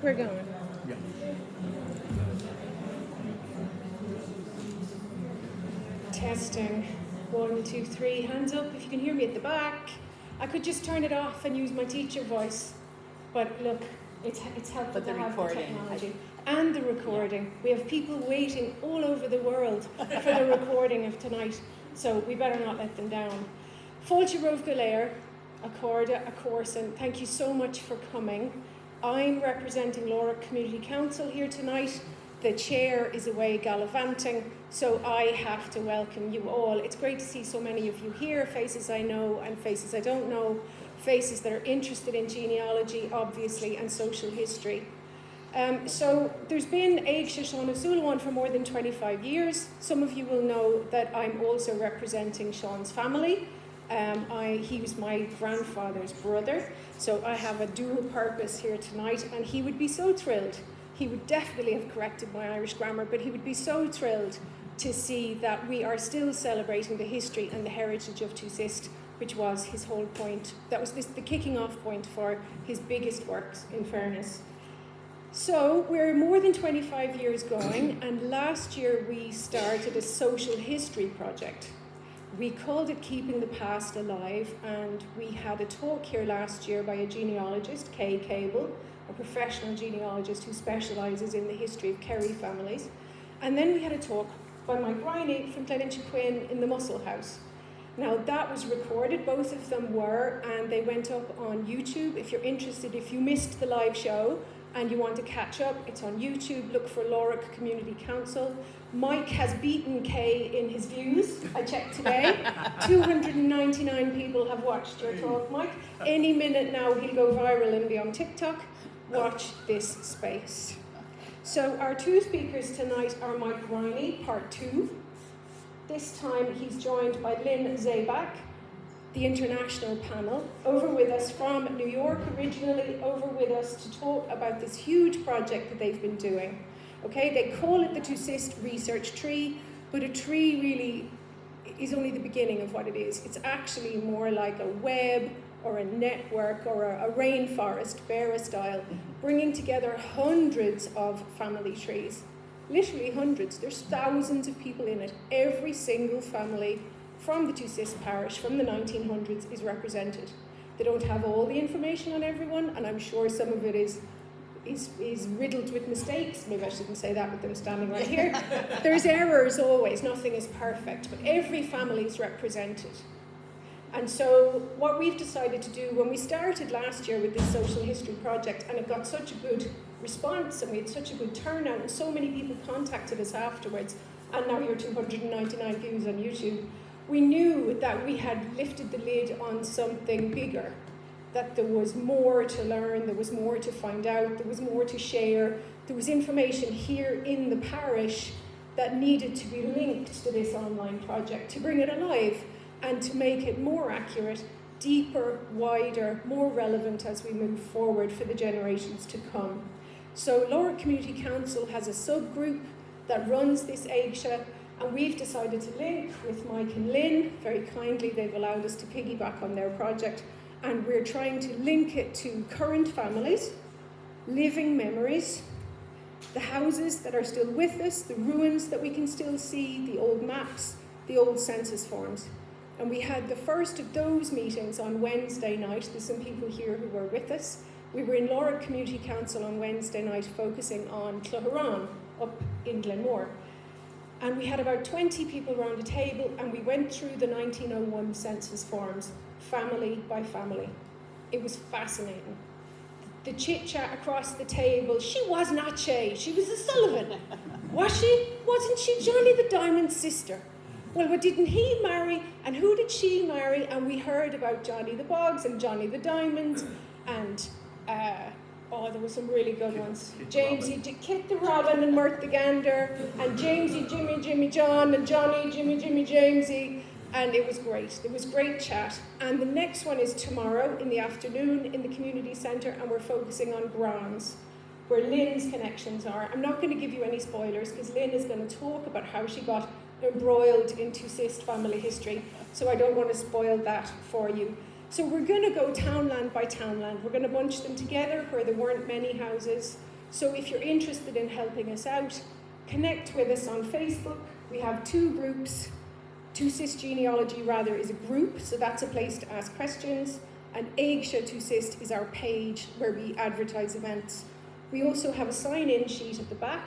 We're going. Yeah. Testing. 1, 2, 3. Hands up if you can hear me at the back. I could just turn it off and use my teacher voice. But look, it's helpful to have the technology. And the recording. Yeah. We have people waiting all over the world for the recording of tonight. So we better not let them down. Fáilte Rómh go léir, Accorda, a course, and thank you so much for coming. I'm representing Lorach Community Council here tonight. The chair is away gallivanting, so I have to welcome you all. It's great to see so many of you here, faces I know and faces I don't know, faces that are interested in genealogy, obviously, and social history. So there's been Éigse Seán O'Sullivan for more than 25 years. Some of you will know that I'm also representing Seán's family. He was my grandfather's brother, so I have a dual purpose here tonight, and he would be so thrilled. He would definitely have corrected my Irish grammar, but he would be so thrilled to see that we are still celebrating the history and the heritage of Tuosist, which was his whole point. That was the kicking off point for his biggest works, in fairness. So we're more than 25 years going, and last year we started a social history project. We called it Keeping the Past Alive, and we had a talk here last year by a genealogist, Kay Cable, a professional genealogist who specialises in the history of Kerry families. And then we had a talk by Mike Riney from Gleninch in the Muscle House. Now that was recorded, both of them were, and they went up on YouTube. If you're interested, if you missed the live show and you want to catch up, it's on YouTube. Look for Lorach Community Council. Mike has beaten Kay in his views, I checked today. 299 people have watched your talk, Mike. Any minute now he'll go viral and be on TikTok. Watch this space. So our two speakers tonight are Mike Riney, part 2. This time he's joined by Lynn Zaback, the international panel, over with us from New York originally, over with us to talk about this huge project that they've been doing. Okay, they call it the Tuosist Research Tree, but a tree really is only the beginning of what it is. It's actually more like a web or a network or a rainforest, Beara style, bringing together hundreds of family trees. Literally hundreds. There's thousands of people in it. Every single family from the Tuosist Parish from the 1900s is represented. They don't have all the information on everyone, and I'm sure some of it is riddled with mistakes. Maybe I shouldn't say that with them standing right here. There's errors always, nothing is perfect, but every family is represented. And so what we've decided to do, when we started last year with this social history project, and it got such a good response, and we had such a good turnout, and so many people contacted us afterwards, and now you're 299 views on YouTube, we knew that we had lifted the lid on something bigger, that there was more to learn, there was more to find out, there was more to share, there was information here in the parish that needed to be linked to this online project to bring it alive and to make it more accurate, deeper, wider, more relevant as we move forward for the generations to come. So Lorach Community Council has a subgroup that runs this Éigse, and we've decided to link with Mike and Lynn. Very kindly, they've allowed us to piggyback on their project, and we're trying to link it to current families, living memories, the houses that are still with us, the ruins that we can still see, the old maps, the old census forms. And we had the first of those meetings on Wednesday night. There's some people here who were with us. We were in Lorach Community Council on Wednesday night focusing on Clougharan up in Glenmore. And we had about 20 people around a table, and we went through the 1901 census forms, family by family. It was fascinating. The chit-chat across the table, she was not she was a Sullivan. Was she? Wasn't she Johnny the Diamond's sister? Well, what didn't he marry, and who did she marry? And we heard about Johnny the Boggs and Johnny the Diamond, and there were some really good ones. Jamesy, Kit the Robin and Mert the Gander, and Jamesy, Jimmy John, and Johnny, Jimmy Jamesy, and it was great. It was great chat. And the next one is tomorrow in the afternoon in the community centre, and we're focusing on grounds, where Lynn's connections are. I'm not going to give you any spoilers, because Lynn is going to talk about how she got embroiled in Tuosist family history, so I don't want to spoil that for you. So we're going to go townland by townland. We're going to bunch them together where there weren't many houses. So if you're interested in helping us out, connect with us on Facebook. We have two groups. Tuosist Genealogy, rather, is a group, so that's a place to ask questions. And Éigse Tuosist is our page where we advertise events. We also have a sign-in sheet at the back.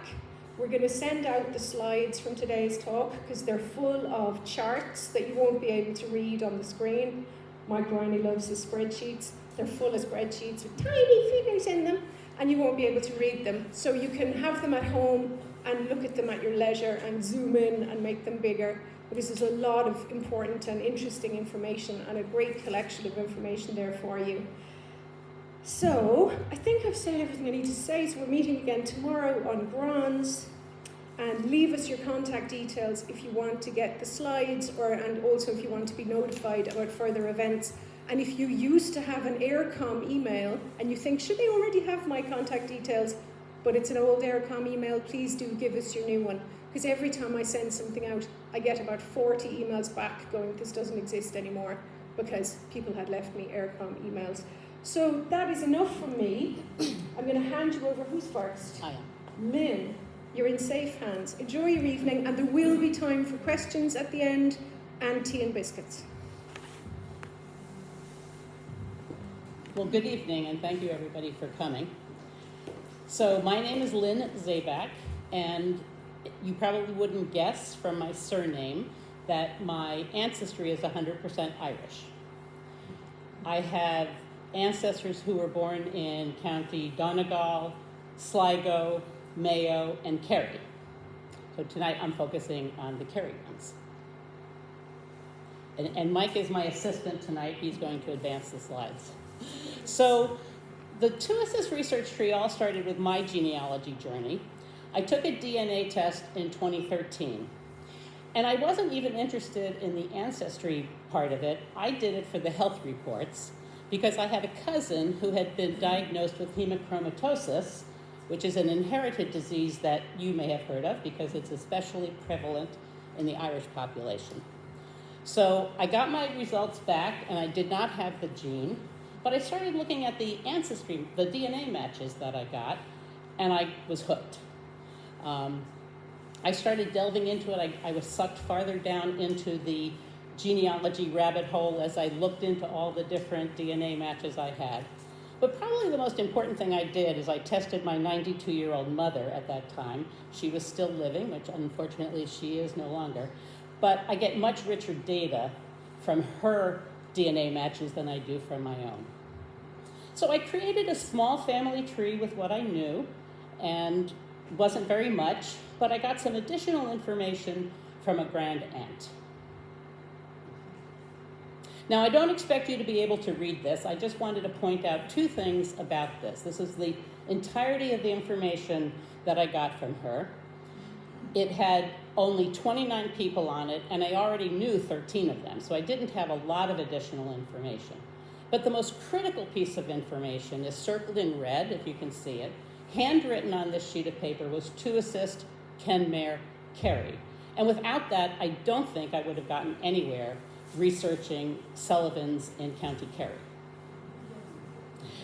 We're going to send out the slides from today's talk because they're full of charts that you won't be able to read on the screen. Mike Riney loves his spreadsheets. They're full of spreadsheets with tiny figures in them, and you won't be able to read them. So you can have them at home and look at them at your leisure and zoom in and make them bigger. But this is a lot of important and interesting information and a great collection of information there for you. So I think I've said everything I need to say. So we're meeting again tomorrow on Grands. And leave us your contact details if you want to get the slides, and also if you want to be notified about further events. And if you used to have an Aircom email and you think, should they already have my contact details, but it's an old Aircom email, please do give us your new one. Because every time I send something out, I get about 40 emails back going, this doesn't exist anymore, because people had left me Aircom emails. So that is enough from me. I'm going to hand you over. Who's first? I am. Lynn. You're in safe hands. Enjoy your evening, and there will be time for questions at the end and tea and biscuits. Well, good evening, and thank you everybody for coming. So my name is Lynn Zaback, and you probably wouldn't guess from my surname that my ancestry is 100% Irish. I have ancestors who were born in County Donegal, Sligo, Mayo, and Kerry. So tonight I'm focusing on the Kerry ones. And Mike is my assistant tonight. He's going to advance the slides. So the Tuosist Research Tree all started with my genealogy journey. I took a DNA test in 2013. And I wasn't even interested in the ancestry part of it. I did it for the health reports because I had a cousin who had been diagnosed with hemochromatosis, which is an inherited disease that you may have heard of because it's especially prevalent in the Irish population. So I got my results back, and I did not have the gene, but I started looking at the ancestry, the DNA matches that I got, and I was hooked. I started delving into it. I was sucked farther down into the genealogy rabbit hole as I looked into all the different DNA matches I had. But probably the most important thing I did is I tested my 92-year-old mother at that time. She was still living, which unfortunately she is no longer. But I get much richer data from her DNA matches than I do from my own. So I created a small family tree with what I knew, and wasn't very much, but I got some additional information from a grand aunt. Now, I don't expect you to be able to read this. I just wanted to point out two things about this. This is the entirety of the information that I got from her. It had only 29 people on it, and I already knew 13 of them, so I didn't have a lot of additional information. But the most critical piece of information is circled in red, if you can see it. Handwritten on this sheet of paper was Tuosist Kenmare Kerry. And without that, I don't think I would have gotten anywhere researching Sullivans in County Kerry.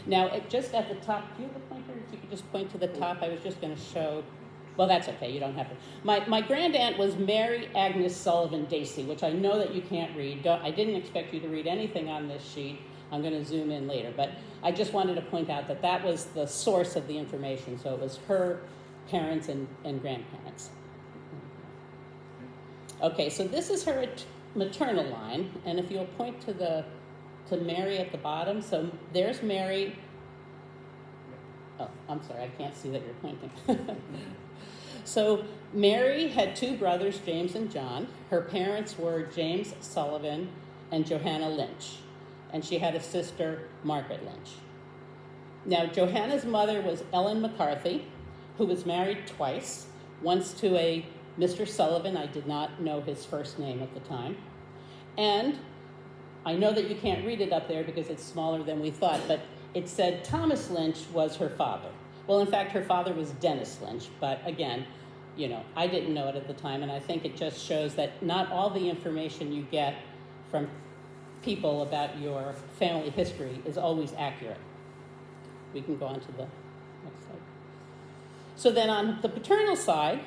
Now, just at the top, do you have a pointer? If you could just point to the top, I was just going to show. Well, that's okay, you don't have to. My grand aunt was Mary Agnes Sullivan Dacey, which I know that you can't read. I didn't expect you to read anything on this sheet. I'm going to zoom in later, but I just wanted to point out that that was the source of the information. So it was her parents and grandparents. Okay, so this is her maternal line, and if you'll point to Mary at the bottom, so there's Mary. Oh, I'm sorry, I can't see that you're pointing. So Mary had two brothers, James and John. Her parents were James Sullivan and Johanna Lynch, and she had a sister, Margaret Lynch. Now, Johanna's mother was Ellen McCarthy, who was married twice, once to a Mr. Sullivan. I did not know his first name at the time. And I know that you can't read it up there because it's smaller than we thought, but it said Thomas Lynch was her father. Well, in fact, her father was Dennis Lynch, but again, I didn't know it at the time, and I think it just shows that not all the information you get from people about your family history is always accurate. We can go on to the next slide. So then on the paternal side,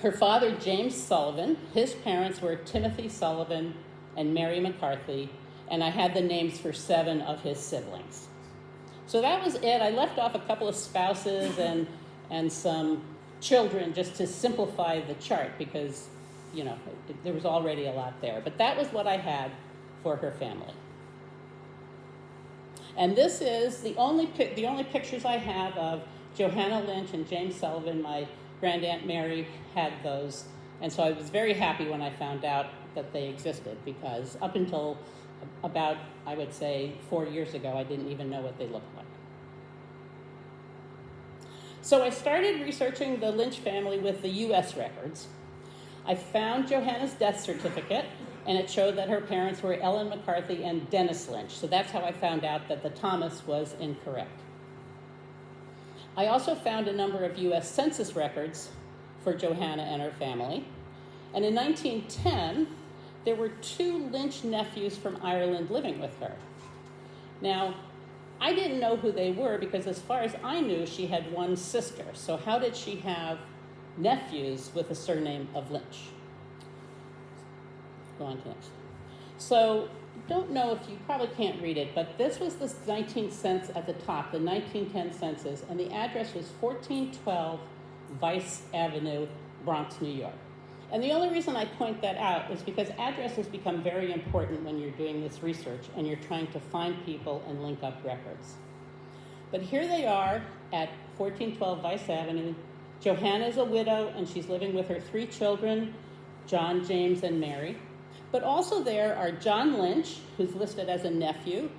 her father, James Sullivan, his parents were Timothy Sullivan and Mary McCarthy, and I had the names for 7 of his siblings. So that was it. I left off a couple of spouses and some children just to simplify the chart because, you know, there was already a lot there. But that was what I had for her family. And this is the only pictures I have of Johanna Lynch and James Sullivan. My grandaunt Mary had those. And so I was very happy when I found out that they existed because up until about, I would say, 4 years ago, I didn't even know what they looked like. So I started researching the Lynch family with the U.S. records. I found Johanna's death certificate, and it showed that her parents were Ellen McCarthy and Dennis Lynch. So that's how I found out that the Thomas was incorrect. I also found a number of U.S. Census records for Johanna and her family. And in 1910, there were 2 Lynch nephews from Ireland living with her. Now, I didn't know who they were because as far as I knew, she had 1 sister. So how did she have nephews with a surname of Lynch? Go on to next. So don't know if you probably can't read it, but this was the 19th census at the top, the 1910 census, and the address was 1412 Vice Avenue, Bronx, New York. And the only reason I point that out is because addresses become very important when you're doing this research and you're trying to find people and link up records. But here they are at 1412 Vice Avenue. Johanna is a widow and she's living with her 3 children, John, James, and Mary. But also there are John Lynch, who's listed as a nephew,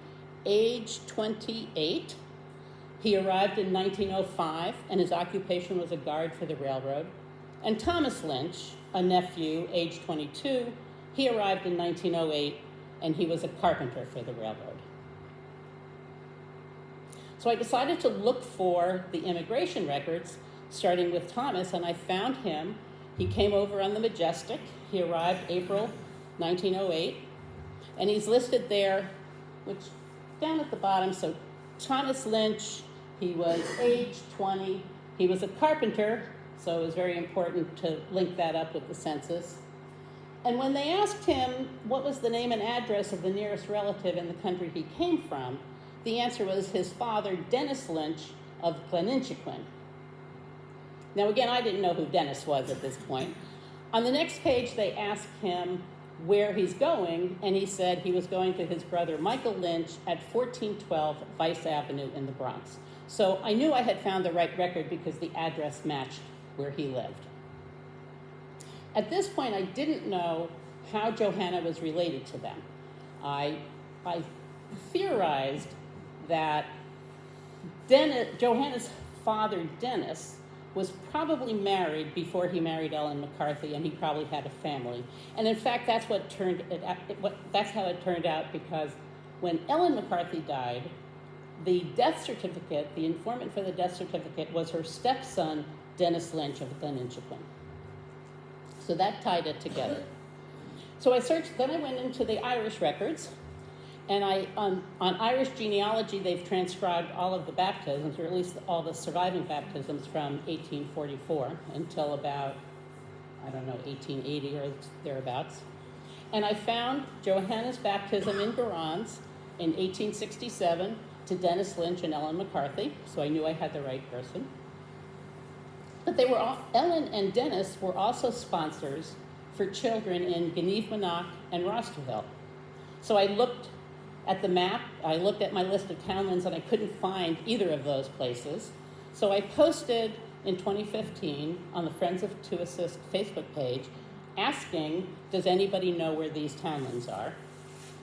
age 28. He arrived in 1905 and his occupation was a guard for the railroad. And Thomas Lynch, a nephew, age 22, he arrived in 1908 and he was a carpenter for the railroad. So I decided to look for the immigration records, starting with Thomas, and I found him. He came over on the Majestic. He arrived April 1908, and he's listed there, which down at the bottom, so Thomas Lynch, he was age 20. He was a carpenter, so it was very important to link that up with the census. And when they asked him what was the name and address of the nearest relative in the country he came from, the answer was his father, Dennis Lynch of Gleninchequin. Now again, I didn't know who Dennis was at this point. On the next page, they asked him where he's going, and he said he was going to his brother Michael Lynch at 1412 Vice Avenue in the Bronx. So I knew I had found the right record because the address matched where he lived. At this point, I didn't know how Johanna was related to them. I theorized that Johanna's father, Dennis, was probably married before he married Ellen McCarthy, and he probably had a family. And in fact, that's how it turned out, because when Ellen McCarthy died, the death certificate, the informant for the death certificate, was her stepson, Dennis Lynch of Gleninchequin. So that tied it together. So I searched, then I went into the Irish records, and on Irish genealogy, they've transcribed all of the baptisms, or at least all the surviving baptisms from 1844 until about, 1880 or thereabouts. And I found Johanna's baptism in Garans in 1867 to Dennis Lynch and Ellen McCarthy, so I knew I had the right person. But Ellen and Dennis were also sponsors for children in Gnievenock and Rosterhill. So I looked at the map, I looked at my list of townlands, and I couldn't find either of those places. So I posted in 2015 on the Friends of Tuosist Facebook page asking, does anybody know where these townlands are?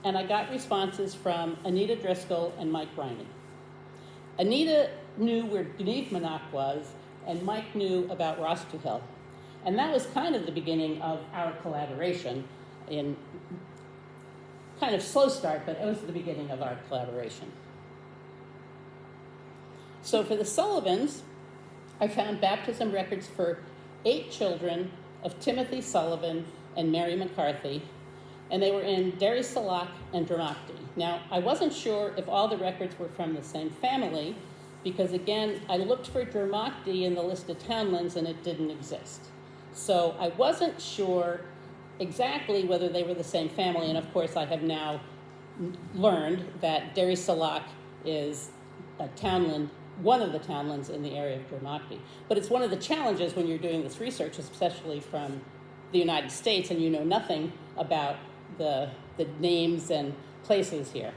And I got responses from Anita Driscoll and Mike Briney. Anita knew where Gnievenock was, and Mike knew about Rosterhill. And that was kind of the beginning of our collaboration, in kind of slow start, but it was the beginning of our collaboration. So for the Sullivans, I found baptism records for 8 children of Timothy Sullivan and Mary McCarthy, and they were in Derry-Salac and Dromachty. Now, I wasn't sure if all the records were from the same family, because again, I looked for Dromachty in the list of townlands and it didn't exist. So I wasn't sure exactly whether they were the same family, and of course I have now learned that Derry-Salac is a townland, one of the townlands in the area of Dromachty. But it's one of the challenges when you're doing this research, especially from the United States, and you know nothing about the names and places here.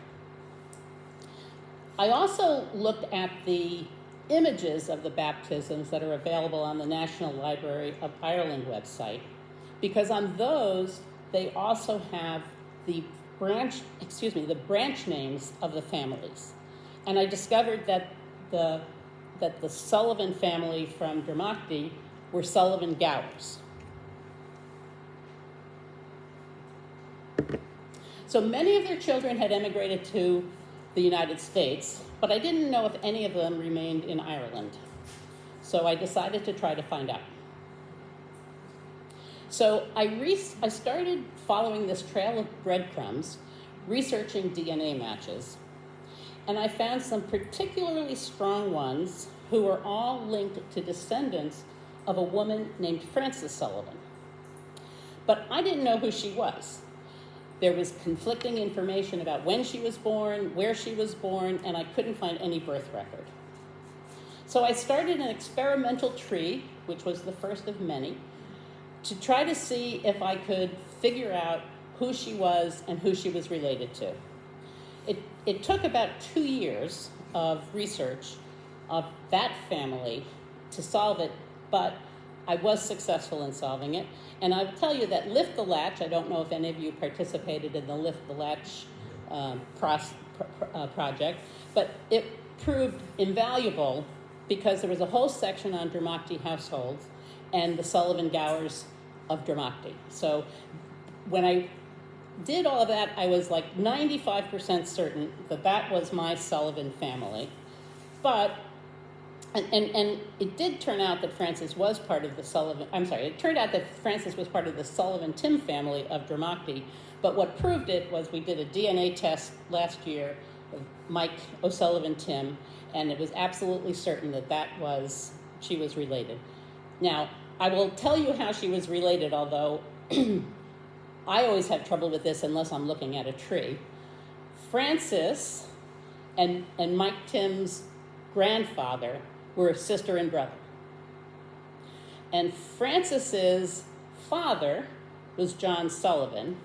I also looked at the images of the baptisms that are available on the National Library of Ireland website, because on those, they also have the branch names of the families. And I discovered that the Sullivan family from Dromachty were Sullivan Gowers. So many of their children had emigrated to the United States, but I didn't know if any of them remained in Ireland. So I decided to try to find out. So I started following this trail of breadcrumbs, researching DNA matches, and I found some particularly strong ones who were all linked to descendants of a woman named Frances Sullivan. But I didn't know who she was. There was conflicting information about when she was born, where she was born, and I couldn't find any birth record. So I started an experimental tree, which was the first of many, to try to see if I could figure out who she was and who she was related to. It took about 2 years of research of that family to solve it, but I was successful in solving it. And I will tell you that Lift the Latch, I don't know if any of you participated in the Lift the Latch project, but it proved invaluable because there was a whole section on Dromachty households and the Sullivan Gowers of Dromachty. So when I did all of that, I was like 95% certain that that was my Sullivan family. But And it did turn out that Frances was part of the it turned out that Frances was part of the Sullivan-Tim family of Dromachty, but what proved it was we did a DNA test last year of Mike O'Sullivan-Tim, and it was absolutely certain that she was related. Now, I will tell you how she was related, although I always have trouble with this unless I'm looking at a tree. Frances and Mike Tim's grandfather were sister and brother. And Frances's father was John Sullivan,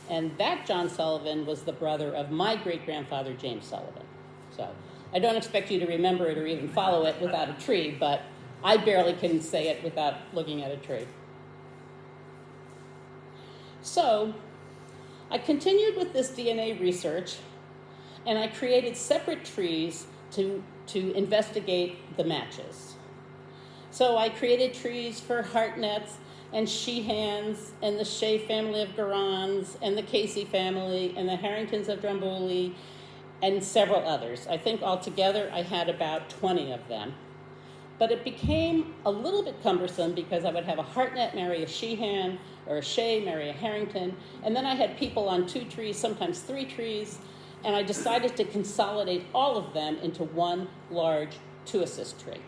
and that John Sullivan was the brother of my great-grandfather, James Sullivan. So I don't expect you to remember it or even follow it without a tree, but I barely can say it without looking at a tree. So I continued with this DNA research, and I created separate trees to investigate the matches. So I created trees for Hartnets and Sheehans and the Shea family of Garans and the Casey family and the Harringtons of Drumbully and several others. I think altogether I had about 20 of them. But it became a little bit cumbersome because I would have a Hartnett marry a Sheehan or a Shea marry a Harrington, and then I had people on 2 trees, sometimes 3 trees, and I decided to consolidate all of them into one large Tuosist tree.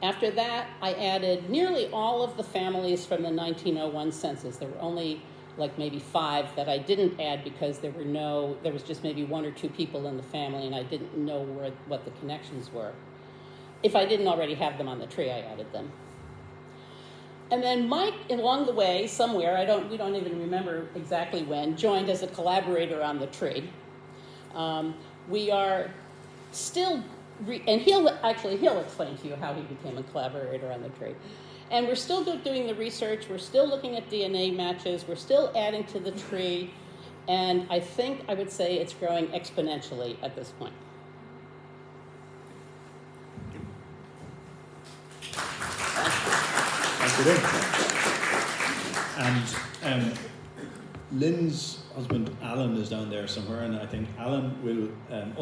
After that, I added nearly all of the families from the 1901 census. There were only like maybe 5 that I didn't add because there was just maybe 1 or 2 people in the family and I didn't know what the connections were. If I didn't already have them on the tree, I added them. And then Mike, along the way, somewhere, we don't even remember exactly when, joined as a collaborator on the tree. We are still, and he'll explain to you how he became a collaborator on the tree. And we're still doing the research, we're still looking at DNA matches, we're still adding to the tree, and I think I would say it's growing exponentially at this point. And Lynn's husband Alan is down there somewhere, and I think Alan will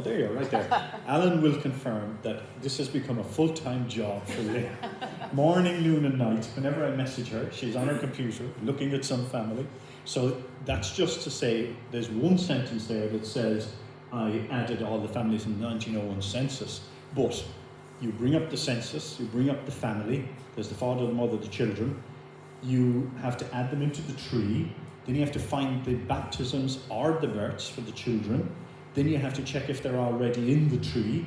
there you are, right there. Alan will confirm that this has become a full-time job for Lynn. Morning, noon and night, whenever I message her, she's on her computer looking at some family, So that's just to say there's one sentence there that says I added all the families in the 1901 census, but you bring up the census, you bring up the family, there's the father, the mother, the children, you have to add them into the tree, then you have to find the baptisms or the births for the children, then you have to check if they're already in the tree,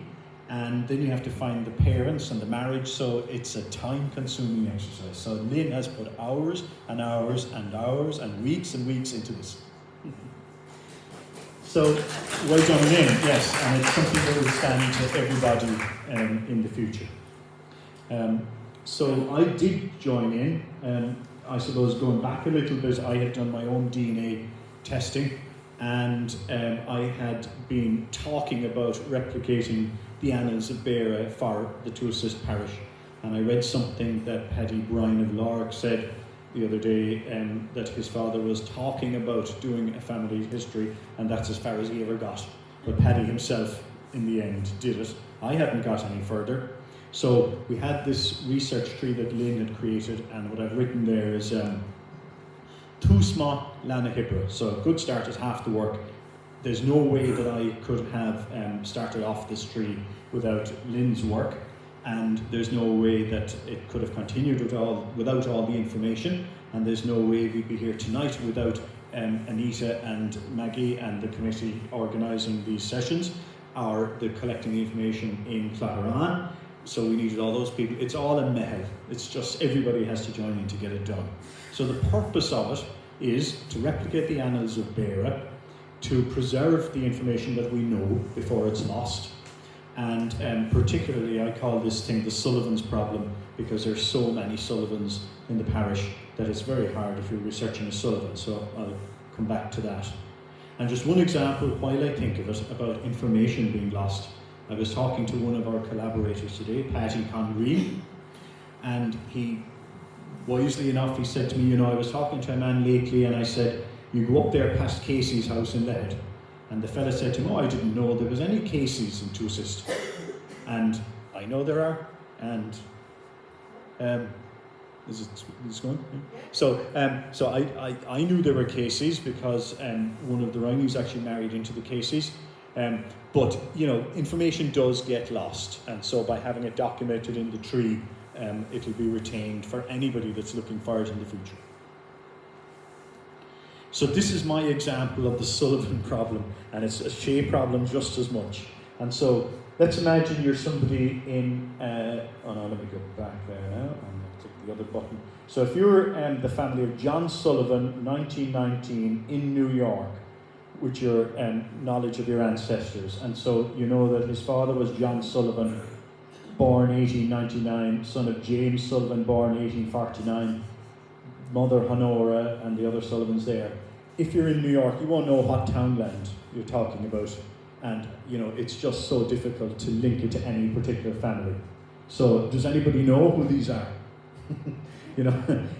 and then you have to find the parents and the marriage, so it's a time-consuming exercise. So Lynn has put hours and hours and hours and weeks into this. So, well done, Lynn, yes, and it's something that will stand to everybody in the future. So I did join in, I suppose going back a little bit, I had done my own DNA testing, and I had been talking about replicating the annals of Beara for the Tuosist Parish. And I read something that Paddy Bryan of Lark said the other day, that his father was talking about doing a family history, and that's as far as he ever got. But Paddy himself, in the end, did it. I hadn't got any further. So we had this research tree that Lynn had created, and what I've written there is Tuosma Lana Hipra. So a good start is half the work. There's no way that I could have started off this tree without Lynn's work, and there's no way that it could have continued without all the information, and there's no way we'd be here tonight without Anita and Maggie and the committee organising these sessions, or the collecting the information in Clacharán. So we needed all those people. It's all a mehel. It's just everybody has to join in to get it done. So the purpose of it is to replicate the annals of Beara, to preserve the information that we know before it's lost. And particularly I call this thing the Sullivan's problem, because there's so many Sullivans in the parish that it's very hard if you're researching a Sullivan, so I'll come back to that. And just one example, while I think of it, about information being lost. I was talking to one of our collaborators today, Paddy Congreen, and he, wisely enough, he said to me, I was talking to a man lately, and I said, you go up there past Casey's house in Lehead. And the fella said to him, I didn't know there was any Casey's in Tuosist. And I know there are, and is this going? Yeah. So I knew there were Casey's because one of the Rhineys actually married into the Casey's. But information does get lost, and so by having it documented in the tree, it'll be retained for anybody that's looking for it in the future. So this is my example of the Sullivan problem, and it's a Shea problem just as much. And so let's imagine you're somebody in, let me go back there now, and click the other button. So if you're the family of John Sullivan, 1919, in New York, with your knowledge of your ancestors, and so you know that his father was John Sullivan, born 1899, son of James Sullivan, born 1849, mother Honora, and the other Sullivans there. If you're in New York, you won't know what townland you're talking about, and it's just so difficult to link it to any particular family. So does anybody know who these are?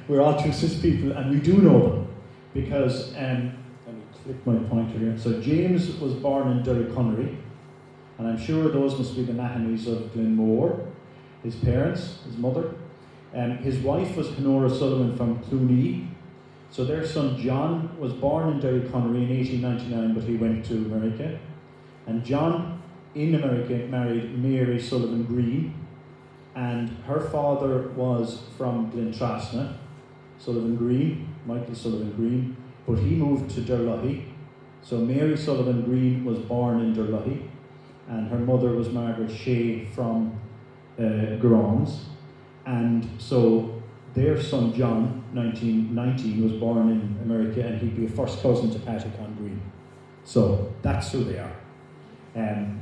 We're all Tuosist people, and we do know them, because let me click my pointer here. So James was born in Derryconnery, and I'm sure those must be the Mahonys of Glenmore, his parents, his mother. His wife was Honora Sullivan from Clooney. So their son John was born in Derryconnery in 1899, but he went to America. And John, in America, married Mary Sullivan Green, and her father was from Glentrasna, Sullivan Green, Michael Sullivan Green, but he moved to Derluhy. So Mary Sullivan Green was born in Derluhy, and her mother was Margaret Shea from Grons. And so their son John, 1919, was born in America, and he'd be a first cousin to Paddy Congreen. So that's who they are.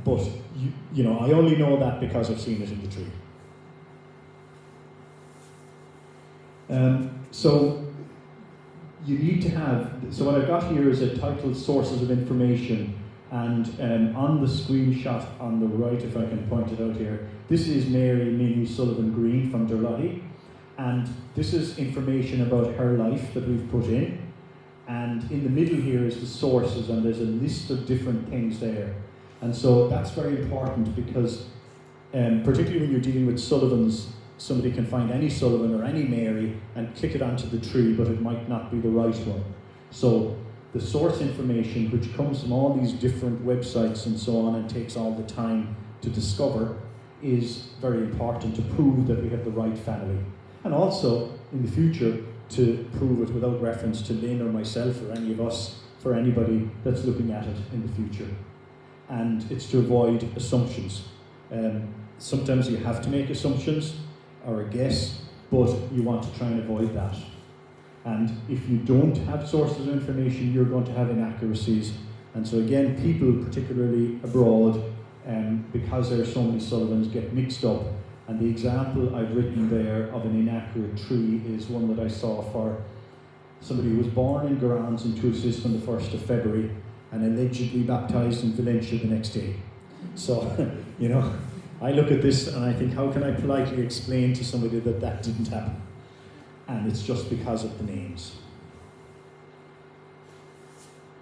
But I only know that because I've seen it in the tree. So you need to have. So what I've got here is a titled "Sources of Information," and on the screenshot on the right, if I can point it out here, this is Mary Minnie Sullivan Green from Derluhy, and this is information about her life that we've put in. And in the middle here is the sources, and there's a list of different things there. And so that's very important because, particularly when you're dealing with Sullivans, somebody can find any Sullivan or any Mary and click it onto the tree, but it might not be the right one. So the source information, which comes from all these different websites and so on and takes all the time to discover, is very important to prove that we have the right family. And also, in the future, to prove it without reference to Lynn or myself or any of us, for anybody that's looking at it in the future. And it's to avoid assumptions. Sometimes you have to make assumptions or a guess, but you want to try and avoid that. And if you don't have sources of information, you're going to have inaccuracies. And so again, people, particularly abroad, because there are so many Sullivans, get mixed up. And the example I've written there of an inaccurate tree is one that I saw for somebody who was born in Garans in Tuosist on the 1st of February and allegedly baptised in Valencia the next day. So, you know, I look at this and I think, how can I politely explain to somebody that that didn't happen? And it's just because of the names.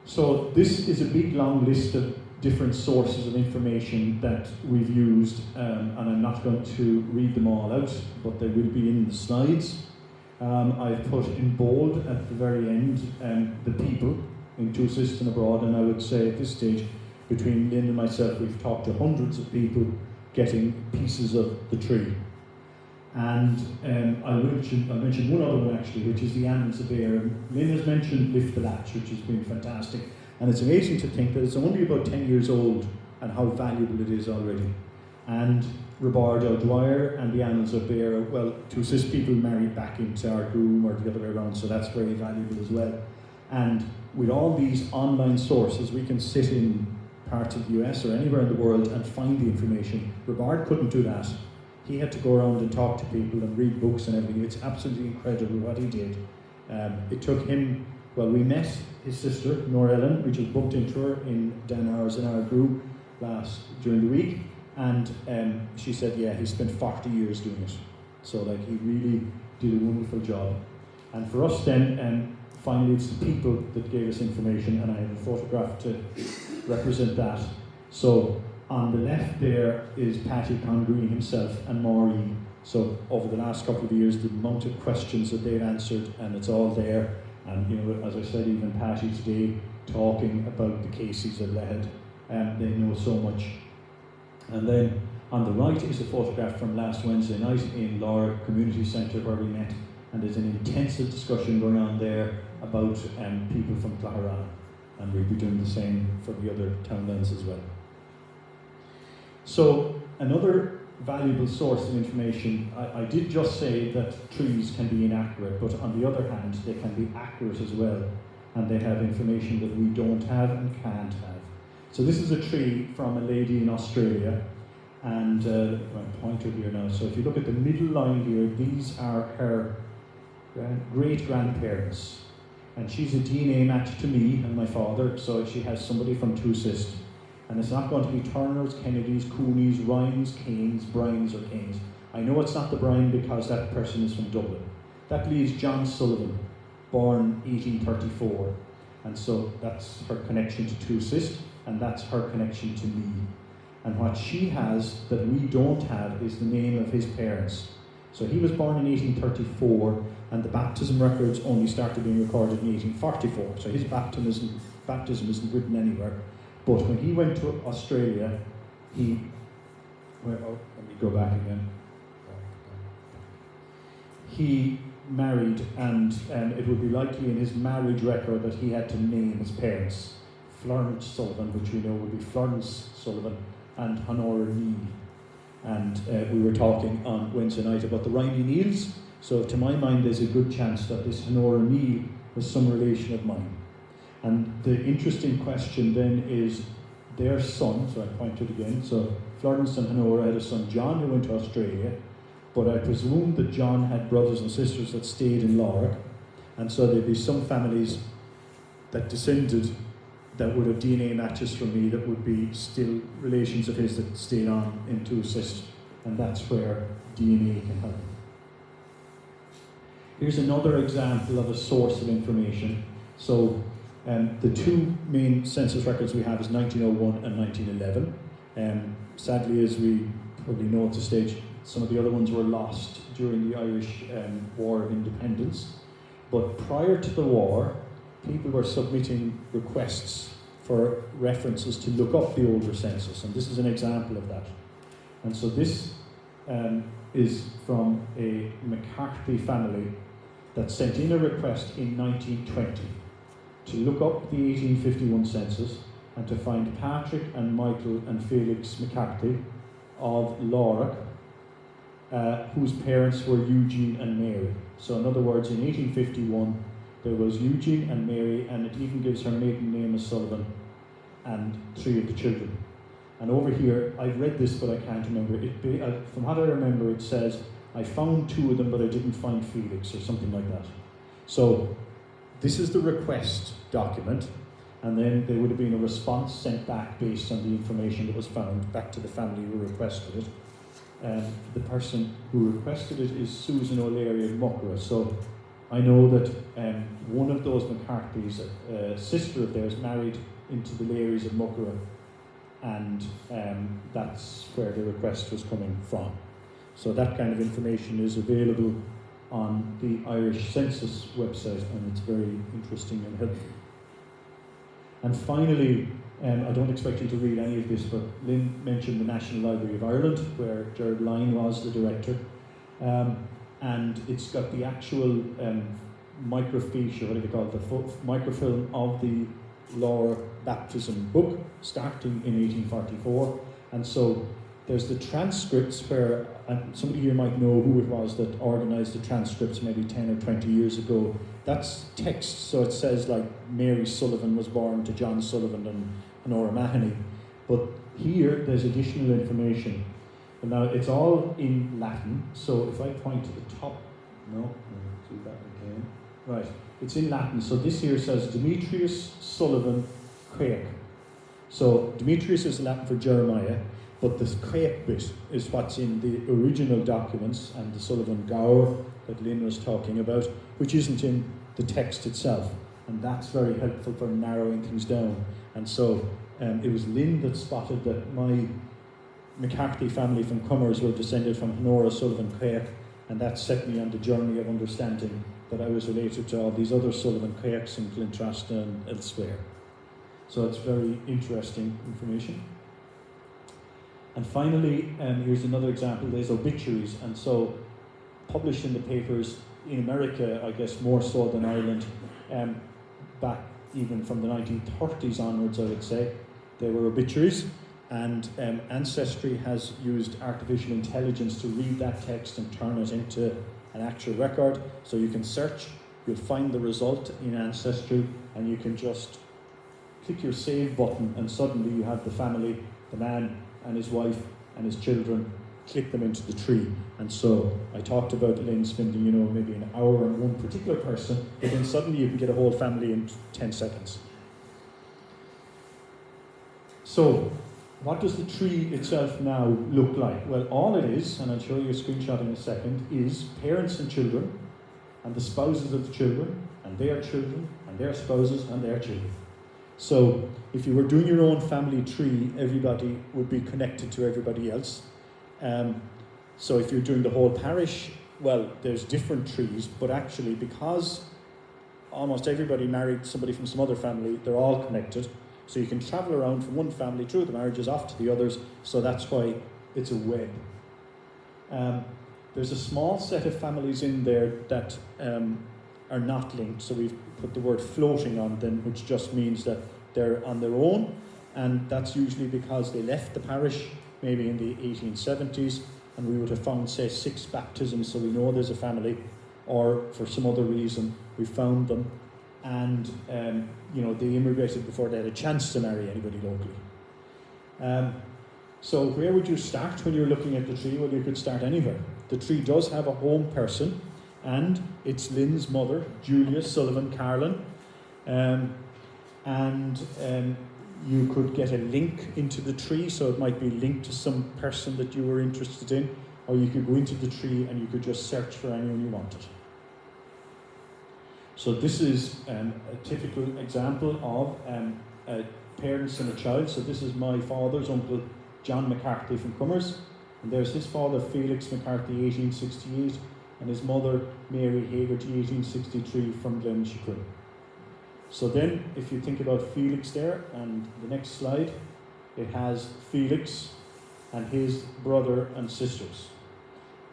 So this is a big long list of different sources of information that we've used, and I'm not going to read them all out, but they will be in the slides. I've put in bold at the very end the people in Tuosist and abroad, and I would say at this stage, between Lynn and myself, we've talked to hundreds of people getting pieces of the tree. And I'll mention one other one actually, which is the Annals of Air. Lynn has mentioned Lift the Latch, which has been fantastic. And it's amazing to think that it's only about 10 years old and how valuable it is already. And Robard O'Dwyer and the Annals of Bear, well, Tuosist people married back into our groom or the other way around, so that's very valuable as well. And with all these online sources, we can sit in parts of the US or anywhere in the world and find the information. Robard couldn't do that. He had to go around and talk to people and read books and everything. It's absolutely incredible what he did. It took him, well, we met his sister, Nora Ellen. We just bumped into her in Danars in our group during the week. And she said, yeah, he spent 40 years doing it. So like he really did a wonderful job. And for us then, finally it's the people that gave us information, and I have a photograph to represent that. So on the left there is Patty Congreen himself and Maureen. So over the last couple of years, the amount of questions that they've answered, and it's all there. And you know, as I said, even Patty today talking about the cases of Lehed, they know so much. And then on the right is a photograph from last Wednesday night in Laura Community Centre where we met, and there's an intensive discussion going on there about people from Claherana, and we'll be doing the same for the other townlands as well. So another valuable source of information, I did just say that trees can be inaccurate, but on the other hand, they can be accurate as well, and they have information that we don't have and can't have. So this is a tree from a lady in Australia, and I'm pointed here now, so if you look at the middle line here, these are her great-grandparents, and she's a DNA match to me and my father, so she has somebody from Tuosist. And it's not going to be Turners, Kennedys, Coonies, Ryans, Kanes, Bryans or Kanes. I know it's not the Bryan because that person is from Dublin. That leaves John Sullivan, born 1834. And so that's her connection to Tuosist, and that's her connection to me. And what she has that we don't have is the name of his parents. So he was born in 1834, and the baptism records only started being recorded in 1844. So his baptism isn't written anywhere. But when he went to Australia, let me go back again. He married, and it would be likely in his marriage record that he had to name his parents. Florence Sullivan, which we know would be Florence Sullivan, and Honora Neal. And we were talking on Wednesday night about the Riney Neals. So to my mind, there's a good chance that this Honora Neal was some relation of mine. And the interesting question then is their son, so I pointed again, so Florence and Honora had a son, John, who went to Australia, but I presume that John had brothers and sisters that stayed in Lorrick, and so there'd be some families that descended that would have DNA matches from me that would be still relations of his that stayed on in Tuosist, and that's where DNA can help. Here's another example of a source of information. So the two main census records we have is 1901 and 1911. Sadly, as we probably know at this stage, some of the other ones were lost during the Irish War of Independence. But prior to the war, people were submitting requests for references to look up the older census, and this is an example of that. And so this is from a McCarthy family that sent in a request in 1920 to look up the 1851 census and to find Patrick and Michael and Felix McCarthy of Laura, whose parents were Eugene and Mary. So in other words, in 1851, there was Eugene and Mary, and it even gives her maiden name as Sullivan, and 3 of the children. And over here, I've read this, but I can't remember. From what I remember, it says, I found 2 of them, but I didn't find Felix, or something like that. So this is the request document, and then there would have been a response sent back based on the information that was found back to the family who requested it. The person who requested it is Susan O'Leary of Muckrow. So I know that one of those McCarthy's, sister of theirs, married into the Learys of Muckrow, and that's where the request was coming from. So that kind of information is available on the Irish Census website, and it's very interesting and helpful. And finally, I don't expect you to read any of this, but Lynn mentioned the National Library of Ireland, where Gerard Lyne was the director. And it's got the actual microfiche, or what do they call it, the microfilm of the Laura baptism book, starting in 1844. And so there's the transcripts where, and somebody here might know who it was that organised the transcripts maybe 10 or 20 years ago. That's text, so it says like Mary Sullivan was born to John Sullivan and Honora Mahoney. But here there's additional information. And now it's all in Latin, so if I point to the top, no, I'll do that again. Right, it's in Latin, so this here says Demetrius Sullivan Craig. So Demetrius is Latin for Jeremiah, but the Craig bit is what's in the original documents, and the Sullivan Gower that Lynn was talking about, which isn't in the text itself. And that's very helpful for narrowing things down. And so it was Lynn that spotted that my McCarthy family from Cummers were descended from Honora Sullivan Craig, and that set me on the journey of understanding that I was related to all these other Sullivan Craigs in Clintrasta and elsewhere. So it's very interesting information. And finally, here's another example. There's obituaries, and so published in the papers in America, I guess more so than Ireland, back even from the 1930s onwards, I would say, there were obituaries. And Ancestry has used artificial intelligence to read that text and turn it into an actual record. So you can search, you'll find the result in Ancestry, and you can just click your save button, and suddenly you have the family, the man and his wife and his children, click them into the tree. And so I talked about Lynn spending, maybe an hour on one particular person, but then suddenly you can get a whole family in 10 seconds. So, what does the tree itself now look like? Well, all it is, and I'll show you a screenshot in a second, is parents and children, and the spouses of the children, and their spouses, and their children. So, if you were doing your own family tree, everybody would be connected to everybody else. So if you're doing the whole parish, well, there's different trees, but actually because almost everybody married somebody from some other family, they're all connected. So you can travel around from one family through the marriages off to the others, so that's why it's a web. There's a small set of families in there that are not linked, so we've put the word floating on them, which just means that they're on their own, and that's usually because they left the parish maybe in the 1870s, and we would have found, say, 6 baptisms, so we know there's a family, or for some other reason we found them, and they immigrated before they had a chance to marry anybody locally. So where would you start when you're looking at the tree? Well, you could start anywhere. The tree does have a home person, and it's Lynn's mother, Julia Sullivan Carlin, you could get a link into the tree, so it might be linked to some person that you were interested in, or you could go into the tree and you could just search for anyone you wanted. So this is a typical example of parents and a child. So this is my father's uncle, John McCarthy from Cummers, and there's his father, Felix McCarthy, 1868, and his mother, Mary Hagerty, 1863, from Glen. So then, if you think about Felix there, and the next slide, it has Felix and his brother and sisters.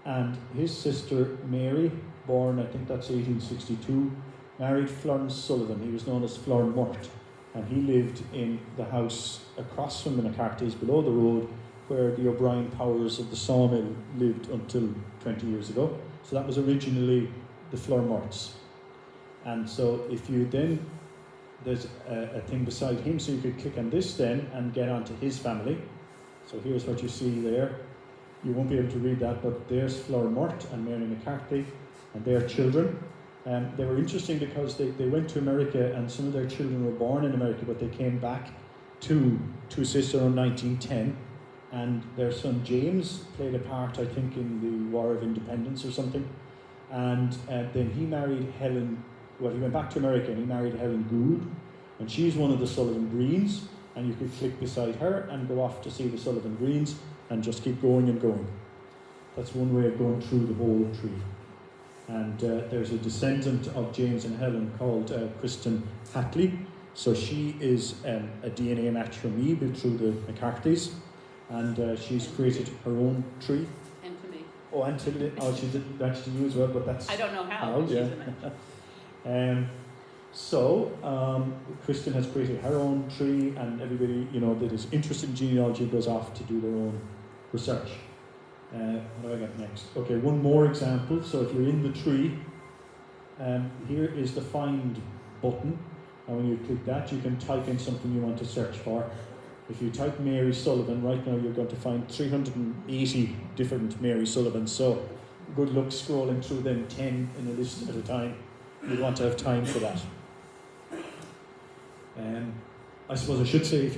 And his sister Mary, born, I think that's 1862, married Florence Sullivan. He was known as Florence Mort. And he lived in the house across from the McCarthy's, below the road, where the O'Brien Powers of the sawmill lived until 20 years ago. So that was originally the Florence Morts. And so if you then, there's a thing beside him, so you could click on this then and get onto his family. So here's what you see there. You won't be able to read that, but there's Flora Mort and Mary McCarthy and their children. They were interesting because they went to America, and some of their children were born in America, but they came back to Tuosist around 1910. And their son James played a part, I think, in the War of Independence or something. And then he married Helen. Well, he went back to America and he married Helen Gould, and she's one of the Sullivan Greens, and you could click beside her and go off to see the Sullivan Greens and just keep going and going. That's one way of going through the whole tree. And there's a descendant of James and Helen called Kristen Hatley. So she is a DNA match from me, but through the McCarthy's, and she's created her own tree. And to me. Oh, and to Lynn. Oh, she did that to you as well, but that's... I don't know how, but yeah. she's a match. Kristen has created her own tree, and everybody, that is interested in genealogy goes off to do their own research. What do I got next? Okay, one more example. So if you're in the tree, here is the find button, and when you click that, you can type in something you want to search for. If you type Mary Sullivan, right now you're going to find 380 different Mary Sullivans, so good luck scrolling through them 10 in a list at a time. You want to have time for that. I suppose I should say,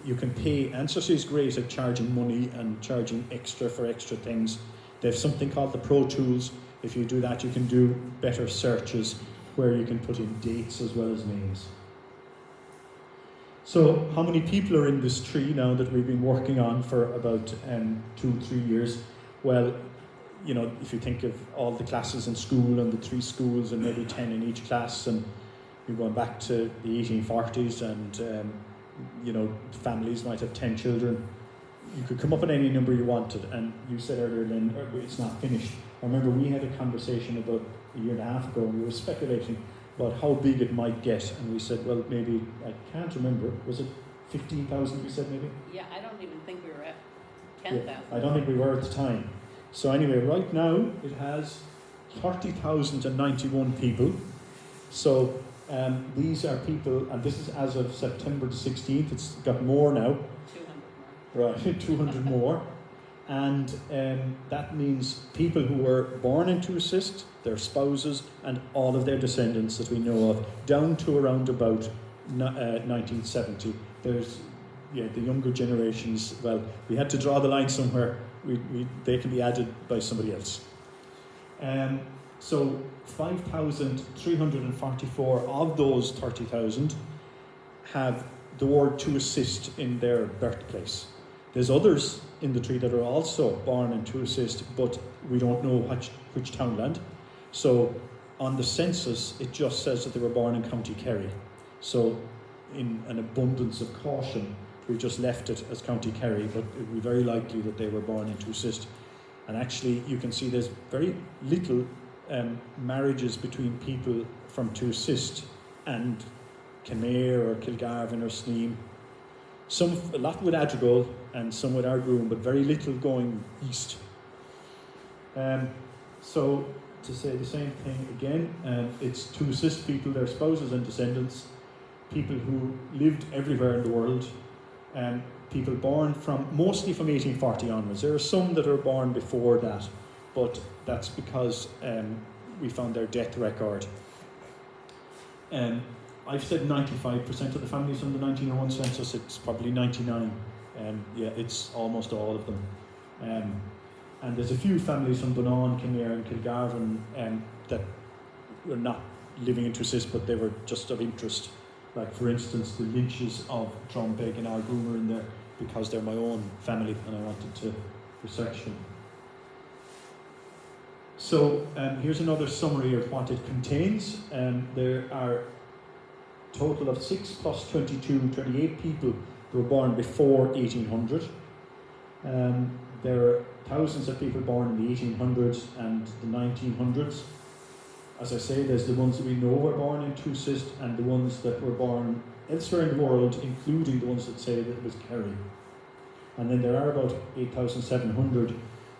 you can pay. Ancestry is great at charging money and charging extra for extra things. They have something called the Pro Tools. If you do that, you can do better searches where you can put in dates as well as names. So how many people are in this tree now that we've been working on for about 2-3 years? Well, if you think of all the classes in school and the 3 schools and maybe 10 in each class, and you're going back to the 1840s, and families might have 10 children, you could come up with any number you wanted. And you said earlier, Lynn, it's not finished. I remember we had a conversation about a year and a half ago, and we were speculating about how big it might get, and we said, well, maybe, I can't remember, was it 15,000 we said maybe? Yeah, I don't even think we were at 10,000. Yeah, I don't think we were at the time. So anyway, right now it has 30,091 people. So these are people, and this is as of September the 16th, it's got more now. 200 more. Right, 200 more. And that means people who were born in Tuosist, their spouses, and all of their descendants that we know of, down to around about 1970. There's, the younger generations, well, we had to draw the line somewhere. They can be added by somebody else. So 5,344 of those 30,000 have the word Tuosist in their birthplace. There's others in the tree that are also born in Tuosist, but we don't know which townland. So on the census, it just says that they were born in County Kerry. So in an abundance of caution, we just left it as County Kerry, but it would be very likely that they were born in Tuosist. And actually, you can see there's very little marriages between people from Tuosist and Kenmare or Kilgarvan or Sneem. A lot with Adrigole and some with Ardgroom, but very little going east. So to say the same thing again, it's Tuosist people, their spouses and descendants, people who lived everywhere in the world, people born mostly from 1840 onwards. There are some that are born before that, but that's because we found their death record. I've said 95% of the families from the 1901 census. It's probably 99. It's almost all of them. And there's a few families from Bunán, Kenmare and Kilgarvan that were not living in Tuosist, but they were just of interest. Like, for instance, the Lynches of Drumbeg and Ardgroom are in there because they're my own family and I wanted to research them. So here's another summary of what it contains. There are total of 6 plus 22, 28 people who were born before 1800. There are thousands of people born in the 1800s and the 1900s. As I say, there's the ones that we know were born in Tuosist and the ones that were born elsewhere in the world, including the ones that say that it was Kerry. And then there are about 8,700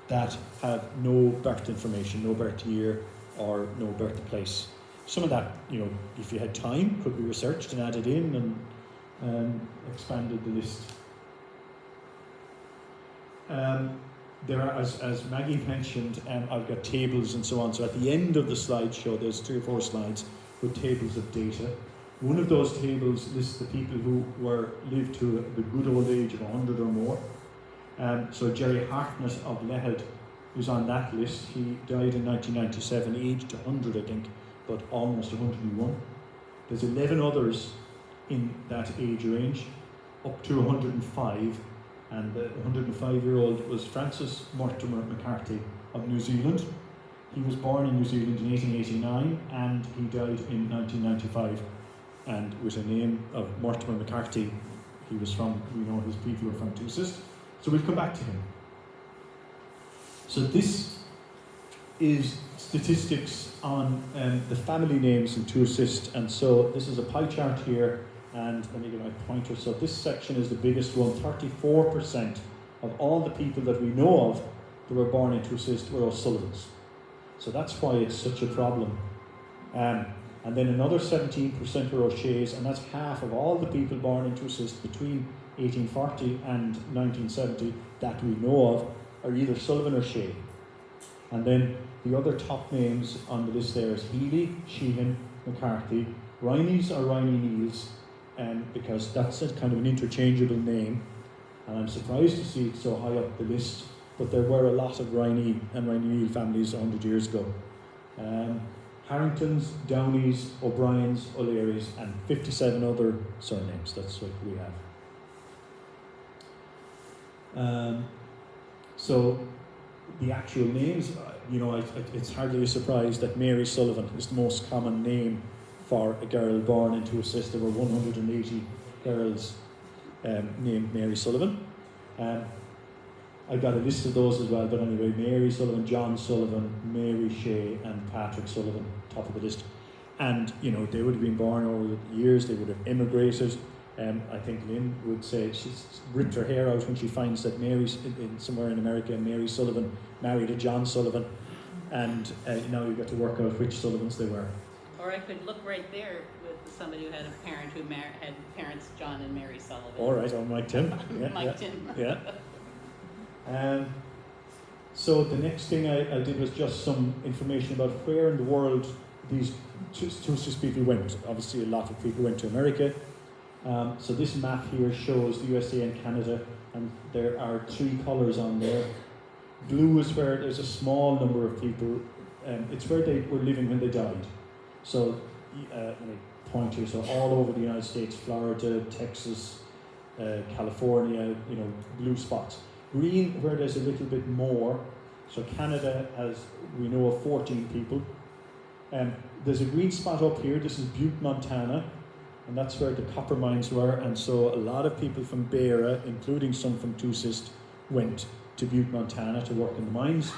that have no birth information, no birth year or no birthplace. Some of that, if you had time, could be researched and added in and expanded the list. There are, as Maggie mentioned, I've got tables and so on. So at the end of the slideshow, there's 3 or 4 slides with tables of data. One of those tables lists the people who lived to the good old age of 100 or more. So Jerry Hartnett of Lehed is on that list. He died in 1997, aged 100, I think, but almost 101. There's 11 others in that age range, up to 105. And the 105-year-old was Francis Mortimer McCarthy of New Zealand. He was born in New Zealand in 1889 and he died in 1995. And with a name of Mortimer McCarthy, he was from, his people were from Tuosist. So we'll come back to him. So this is statistics on the family names in Tuosist. And so this is a pie chart here. And let me get my pointer. So this section is the biggest one. 34% of all the people that we know of that were born in Tuosist were O'Sullivans. So that's why it's such a problem. And then another 17% were O'Sheas, and that's half of all the people born in Tuosist between 1840 and 1970 that we know of are either Sullivan or Shea. And then the other top names on the list there is Healy, Sheehan, McCarthy, Riney's or Riney Neils, because that's a kind of an interchangeable name. And I'm surprised to see it so high up the list, but there were a lot of Riney and Riney Neil families 100 years ago. Harringtons, Downeys, O'Briens, O'Learys, and 57 other surnames. That's what we have. So the actual names, it's hardly a surprise that Mary Sullivan is the most common name for a girl born into a Tuosist. There were 180 girls named Mary Sullivan. I've got a list of those as well, but anyway, Mary Sullivan, John Sullivan, Mary Shea, and Patrick Sullivan, top of the list. And, they would have been born over the years, they would have immigrated. I think Lynn would say she's ripped her hair out when she finds that Mary's somewhere in America, Mary Sullivan married a John Sullivan. And now you've got to work out which Sullivans they were. Or I could look right there with somebody who had a parent who had parents John and Mary Sullivan. All right, on Mike Tim. Yeah, Mike Tim. Yeah. So the next thing I did was just some information about where in the world these Tuosist people went. Obviously, a lot of people went to America. So this map here shows the USA and Canada, and there are 3 colours on there. Blue is where there's a small number of people. It's where they were living when they died. So, let me point here. So all over the United States, Florida, Texas, California, blue spots. Green, where there's a little bit more. So Canada has, we know of 14 people. There's a green spot up here. This is Butte, Montana. And that's where the copper mines were. And so a lot of people from Beara, including some from Tuosist, went to Butte, Montana to work in the mines.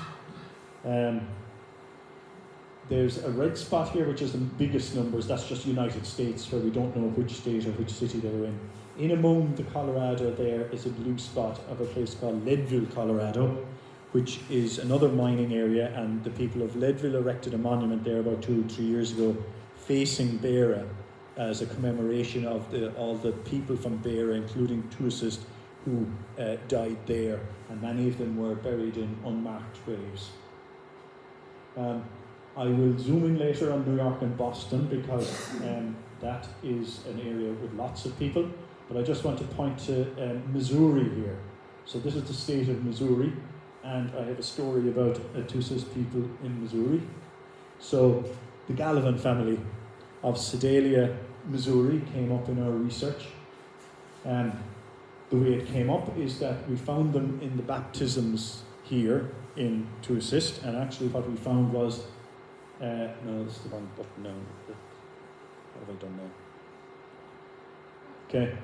There's a red spot here, which is the biggest numbers. That's just United States, where we don't know which state or which city they were in. In among the Colorado there is a blue spot of a place called Leadville, Colorado, which is another mining area, and the people of Leadville erected a monument there about 2 or 3 years ago facing Beara as a commemoration of all the people from Beara, including Tuosist, who died there, and many of them were buried in unmarked graves. I will zoom in later on New York and Boston because that is an area with lots of people. But I just want to point to Missouri here. So this is the state of Missouri, and I have a story about Tuosist people in Missouri. So the Gallivan family of Sedalia, Missouri came up in our research. The way it came up is that we found them in the baptisms here in Tuosist, and actually what we found was no, this is the wrong button now. What have I done now? Okay.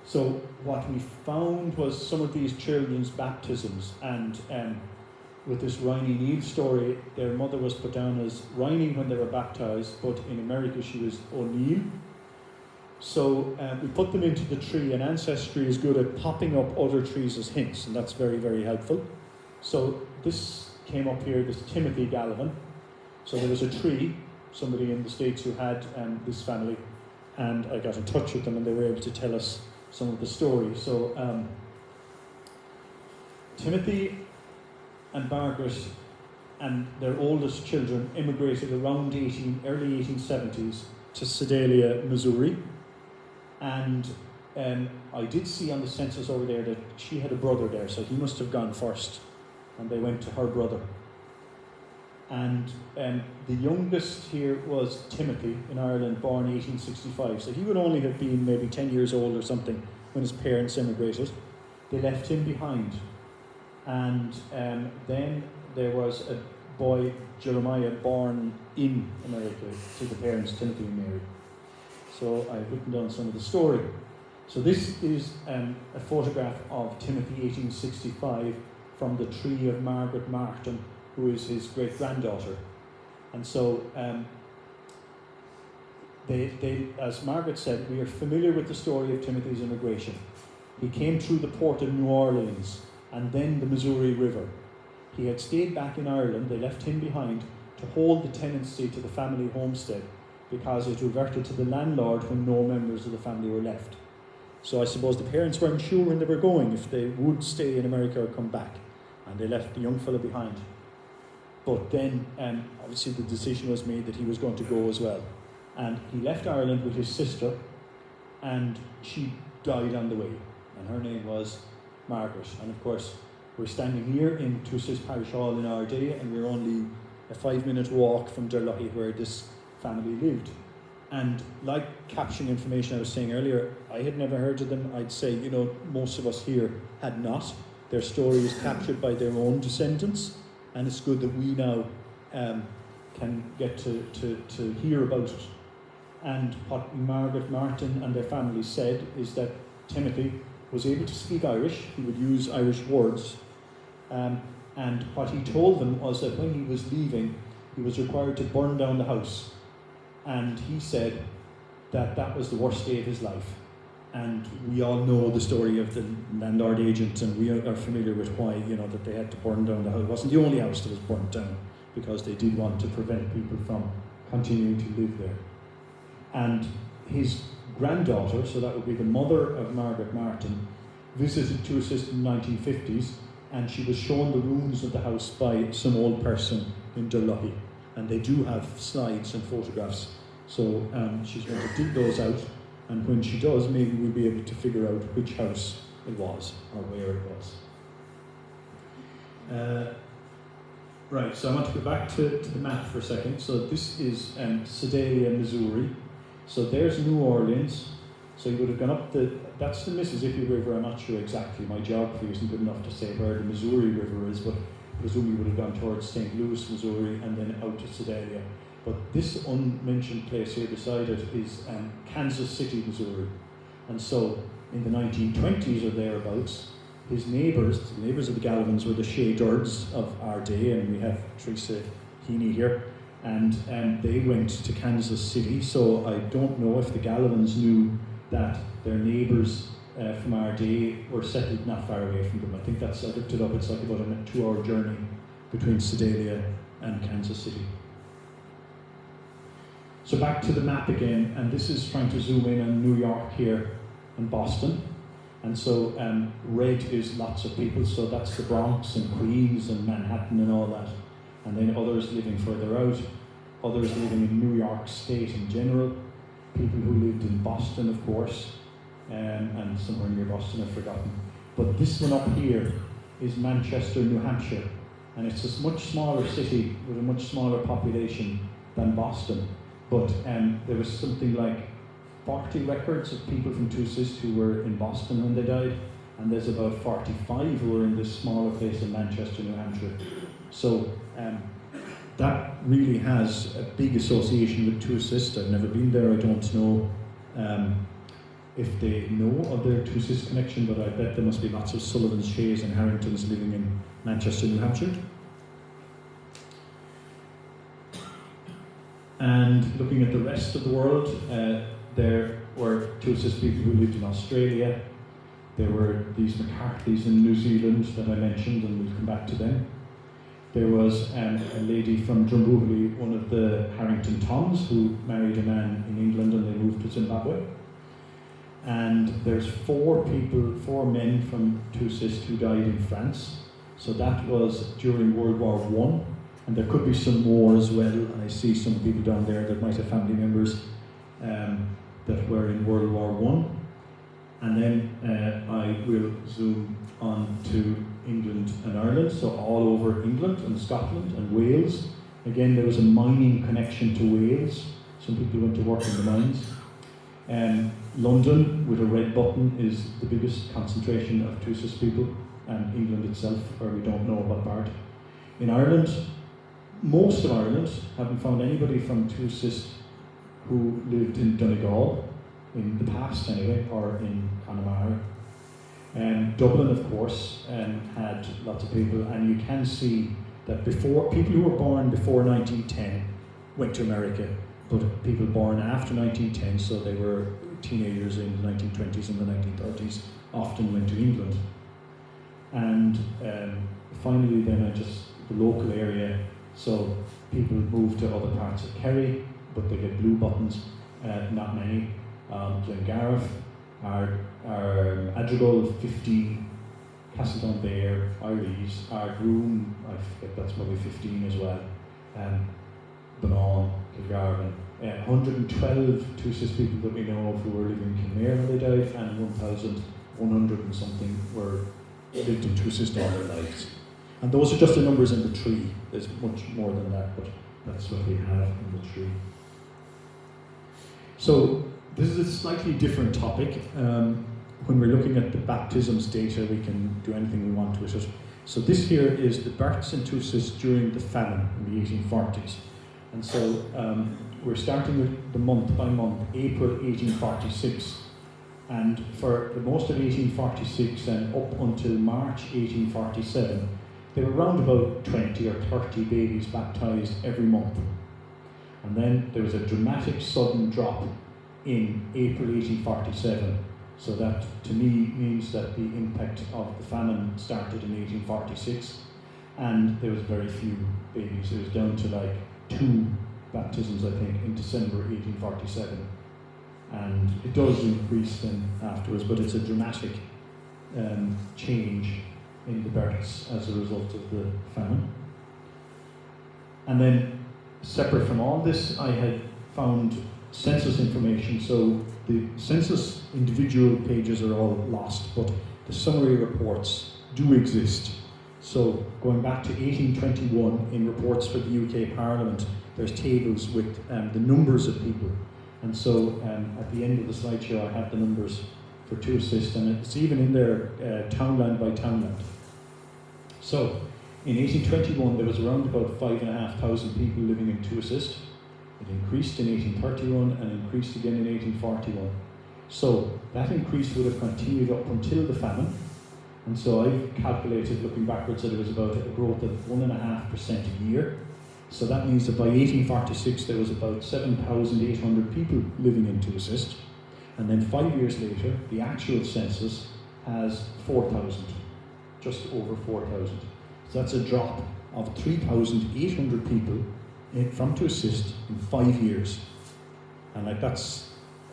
So what we found was some of these children's baptisms, and with this Riney Neal story, their mother was put down as Riney when they were baptised, but in America she was O'Neill. So we put them into the tree, and Ancestry is good at popping up other trees as hints, and that's very, very helpful. So this came up here, this Timothy Gallivan. So there was a tree, somebody in the States who had this family, and I got in touch with them and they were able to tell us some of the story. So Timothy and Margaret and their oldest children immigrated around early 1870s to Sedalia, Missouri. And I did see on the census over there that she had a brother there, so he must have gone first, and they went to her brother. And the youngest here was Timothy in Ireland, born 1865, so he would only have been maybe 10 years old or something when his parents immigrated. They left him behind. And then there was a boy, Jeremiah, born in America to the parents, Timothy and Mary. So I've written down some of the story. So this is a photograph of Timothy, 1865, from the tree of Margaret Martin, who is his great-granddaughter. And so they, as Margaret said, we are familiar with the story of Timothy's immigration. He came through the port of New Orleans and then the Missouri River. He had stayed back in Ireland. They left him behind to hold the tenancy to the family homestead because it reverted to the landlord when no members of the family were left. So I suppose the parents weren't sure when they were going if they would stay in America or come back, and they left the young fella behind. But then obviously the decision was made that he was going to go as well. And he left Ireland with his sister, and she died on the way, and her name was Margaret. And of course, we're standing here in Tuosist Parish Hall in Ardea, and we're only a 5-minute walk from Derlohy, where this family lived. And like capturing information I was saying earlier, I had never heard of them. I'd say, most of us here had not. Their story is captured by their own descendants, and it's good that we now can get to hear about it. And what Margaret Martin and their family said is that Timothy was able to speak Irish. He would use Irish words. And what he told them was that when he was leaving, he was required to burn down the house. And he said that that was the worst day of his life. And we all know the story of the landlord agent, and we are familiar with why, that they had to burn down the house. It wasn't the only house that was burnt down, because they did want to prevent people from continuing to live there. And his granddaughter, so that would be the mother of Margaret Martin, visited Tuosist in the 1950s, and she was shown the ruins of the house by some old person in Derlohy. And they do have slides and photographs, so she's going to dig those out, and when she does, maybe we'll be able to figure out which house it was or where it was. Right, so I want to go back to the map for a second. So this is Sedalia, Missouri. So there's New Orleans. So you would have gone up that's the Mississippi River. I'm not sure exactly. My geography isn't good enough to say where the Missouri River is, but I presume you would have gone towards St. Louis, Missouri, and then out to Sedalia. But this unmentioned place here beside it is Kansas City, Missouri. And so in the 1920s or thereabouts, his neighbours, the neighbours of the Galvins, were the Shea Durds of our day, and we have Teresa Heaney here, and they went to Kansas City. So I don't know if the Galvins knew that their neighbours from our day were settled not far away from them. I think I looked it up, it's like about a 2-hour journey between Sedalia and Kansas City. So back to the map again, and this is trying to zoom in on New York here and Boston. And so red is lots of people, so that's the Bronx and Queens and Manhattan and all that. And then others living further out, others living in New York State in general, people who lived in Boston, of course, and somewhere near Boston, I've forgotten. But this one up here is Manchester, New Hampshire, and it's a much smaller city with a much smaller population than Boston. But there was something like 40 records of people from Tuosist who were in Boston when they died, and there's about 45 who were in this smaller place in Manchester, New Hampshire. So that really has a big association with Tuosist. I've never been there, I don't know. if they know of their Tuosist connection, but I bet there must be lots of Sullivans, Shays and Harringtons living in Manchester, New Hampshire. And looking at the rest of the world, there were Tuosist people who lived in Australia. There were these McCarthys in New Zealand that I mentioned, and we'll come back to them. There was a lady from Drumbuhuli, one of the Harrington Toms, who married a man in England and they moved to Zimbabwe. And there's 4 men from Tuosist who died in France. So that was during World War I. And there could be some more as well. And I see some people down there that might have family members that were in World War I. And then I will zoom on to England and Ireland, so all over England and Scotland and Wales. Again, there was a mining connection to Wales. Some people went to work in the mines. London, with a red button, is the biggest concentration of Tuosist people, and England itself, where we don't know what part. In Ireland, most of Ireland, haven't found anybody from Tuosist who lived in Donegal, in the past anyway, or in Connemara. Dublin, of course, had lots of people, and you can see that before, people who were born before 1910 went to America, but people born after 1910, so they were teenagers in the 1920s and the 1930s, often went to England. And finally then the local area, so people moved to other parts of Kerry, but they get blue buttons, not many. Glengarriff, Adrigal, 15, Castledonbere, Iries, Ardroom, I forget that's probably 15 as well, Bannon, Kilgarvan. 112 Tuosist people that we know of who were living in Kenmare when they died, and 1,100 and something lived in Tuosist all their lives. And those are just the numbers in the tree. There's much more than that, but that's what we have in the tree. So this is a slightly different topic. When we're looking at the baptisms data, we can do anything we want with it. So this here is the births in Tuosist during the famine in the 1840s. And so we're starting with the month by month, April 1846. And for the most of 1846 and up until March 1847, there were around about 20 or 30 babies baptized every month. And then there was a dramatic sudden drop in April 1847. So that, to me, means that the impact of the famine started in 1846, and there was very few babies. It was down to like 2 baptisms, I think, in December 1847. And it does increase then afterwards, but it's a dramatic change in the births as a result of the famine. And then, separate from all this, I had found census information. So the census individual pages are all lost, but the summary reports do exist. So going back to 1821, in reports for the UK Parliament, there's tables with the numbers of people. And so at the end of the slideshow, I have the numbers for Tuosist, and it's even in there, townland by townland. So in 1821, there was around about 5,500 people living in Tuosist. It increased in 1831 and increased again in 1841. So that increase would have continued up until the famine. And so I've calculated, looking backwards, that it was about a growth of 1.5% a year. So that means that by 1846 there was about 7,800 people living in Tuosist. And then 5 years later, the actual census has 4,000, just over 4,000. So that's a drop of 3,800 people from Tuosist in 5 years. And like that's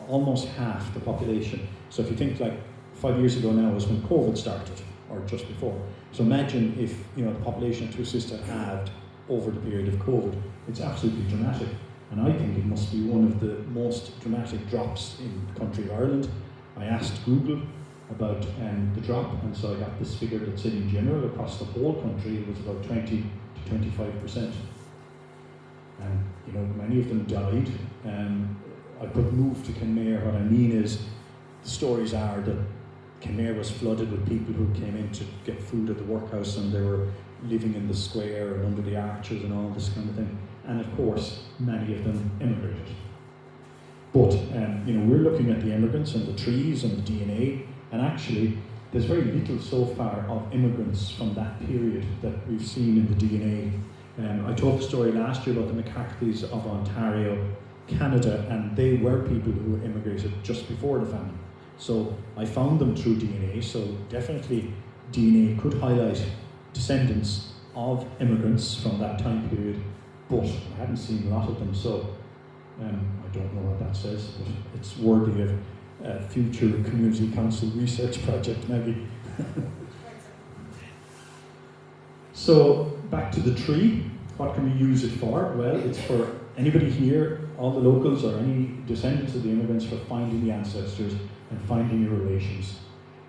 almost half the population. So if you think like 5 years ago now was when COVID started, or just before. So imagine if the population of Tuosist had halved over the period of COVID. It's absolutely dramatic. And I think it must be one of the most dramatic drops in the country of Ireland. I asked Google about the drop, and so I got this figure that said in general across the whole country it was about 20 to 25%. And many of them died. I put move to Kenmare. What I mean is, the stories are that Kenmare was flooded with people who came in to get food at the workhouse, and they were living in the square and under the arches and all this kind of thing. And of course, many of them emigrated. But we're looking at the immigrants and the trees and the DNA, and actually there's very little so far of immigrants from that period that we've seen in the DNA. I told the story last year about the McCarthys of Ontario, Canada, and they were people who immigrated just before the famine. So I found them through DNA, so definitely DNA could highlight descendants of immigrants from that time period, but I haven't seen a lot of them, so I don't know what that says, but it's worthy of a future Community Council research project, maybe. So back to the tree, what can we use it for? Well, it's for anybody here, all the locals or any descendants of the immigrants, for finding the ancestors and finding your relations.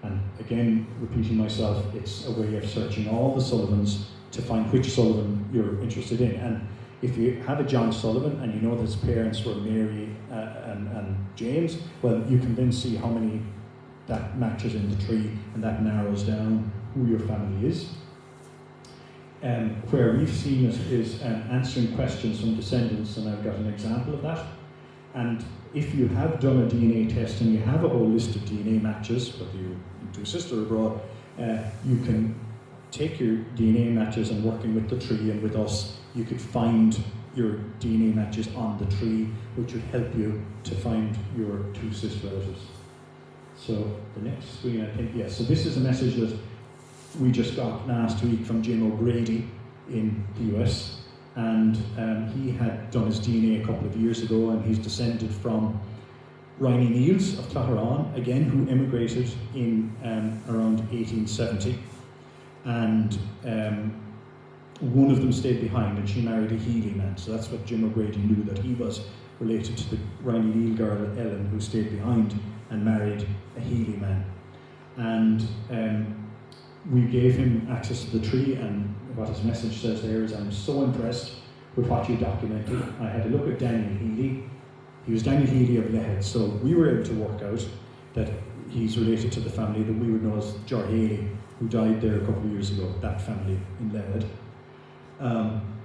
And again, repeating myself, it's a way of searching all the Sullivans to find which Sullivan you're interested in. And if you have a John Sullivan and you know that his parents were Mary and James, well, you can then see how many that matches in the tree, and that narrows down who your family is. Where we've seen it is answering questions from descendants, and I've got an example of that. And if you have done a DNA test and you have a whole list of DNA matches, whether you're in Tuosist or abroad, you can take your DNA matches, and working with the tree and with us, you could find your DNA matches on the tree, which would help you to find your Tuosist relatives. So the next screen, I think, yes. So this is a message that we just got last week from Jim O'Grady in the US, and he had done his DNA a couple of years ago, and he's descended from Riney Neils of Claterán, again, who immigrated in around 1870, and one of them stayed behind, and she married a Healy man. So that's what Jim O'Grady knew, that he was related to the Riney Neil girl Ellen, who stayed behind and married a Healy man. And we gave him access to the tree, and what his message says there is, "I'm so impressed with what you documented. I had a look at Daniel Healy. He was Daniel Healy of Lehead." So we were able to work out that he's related to the family that we would know as Jar Haley, who died there a couple of years ago, that family in Lehead.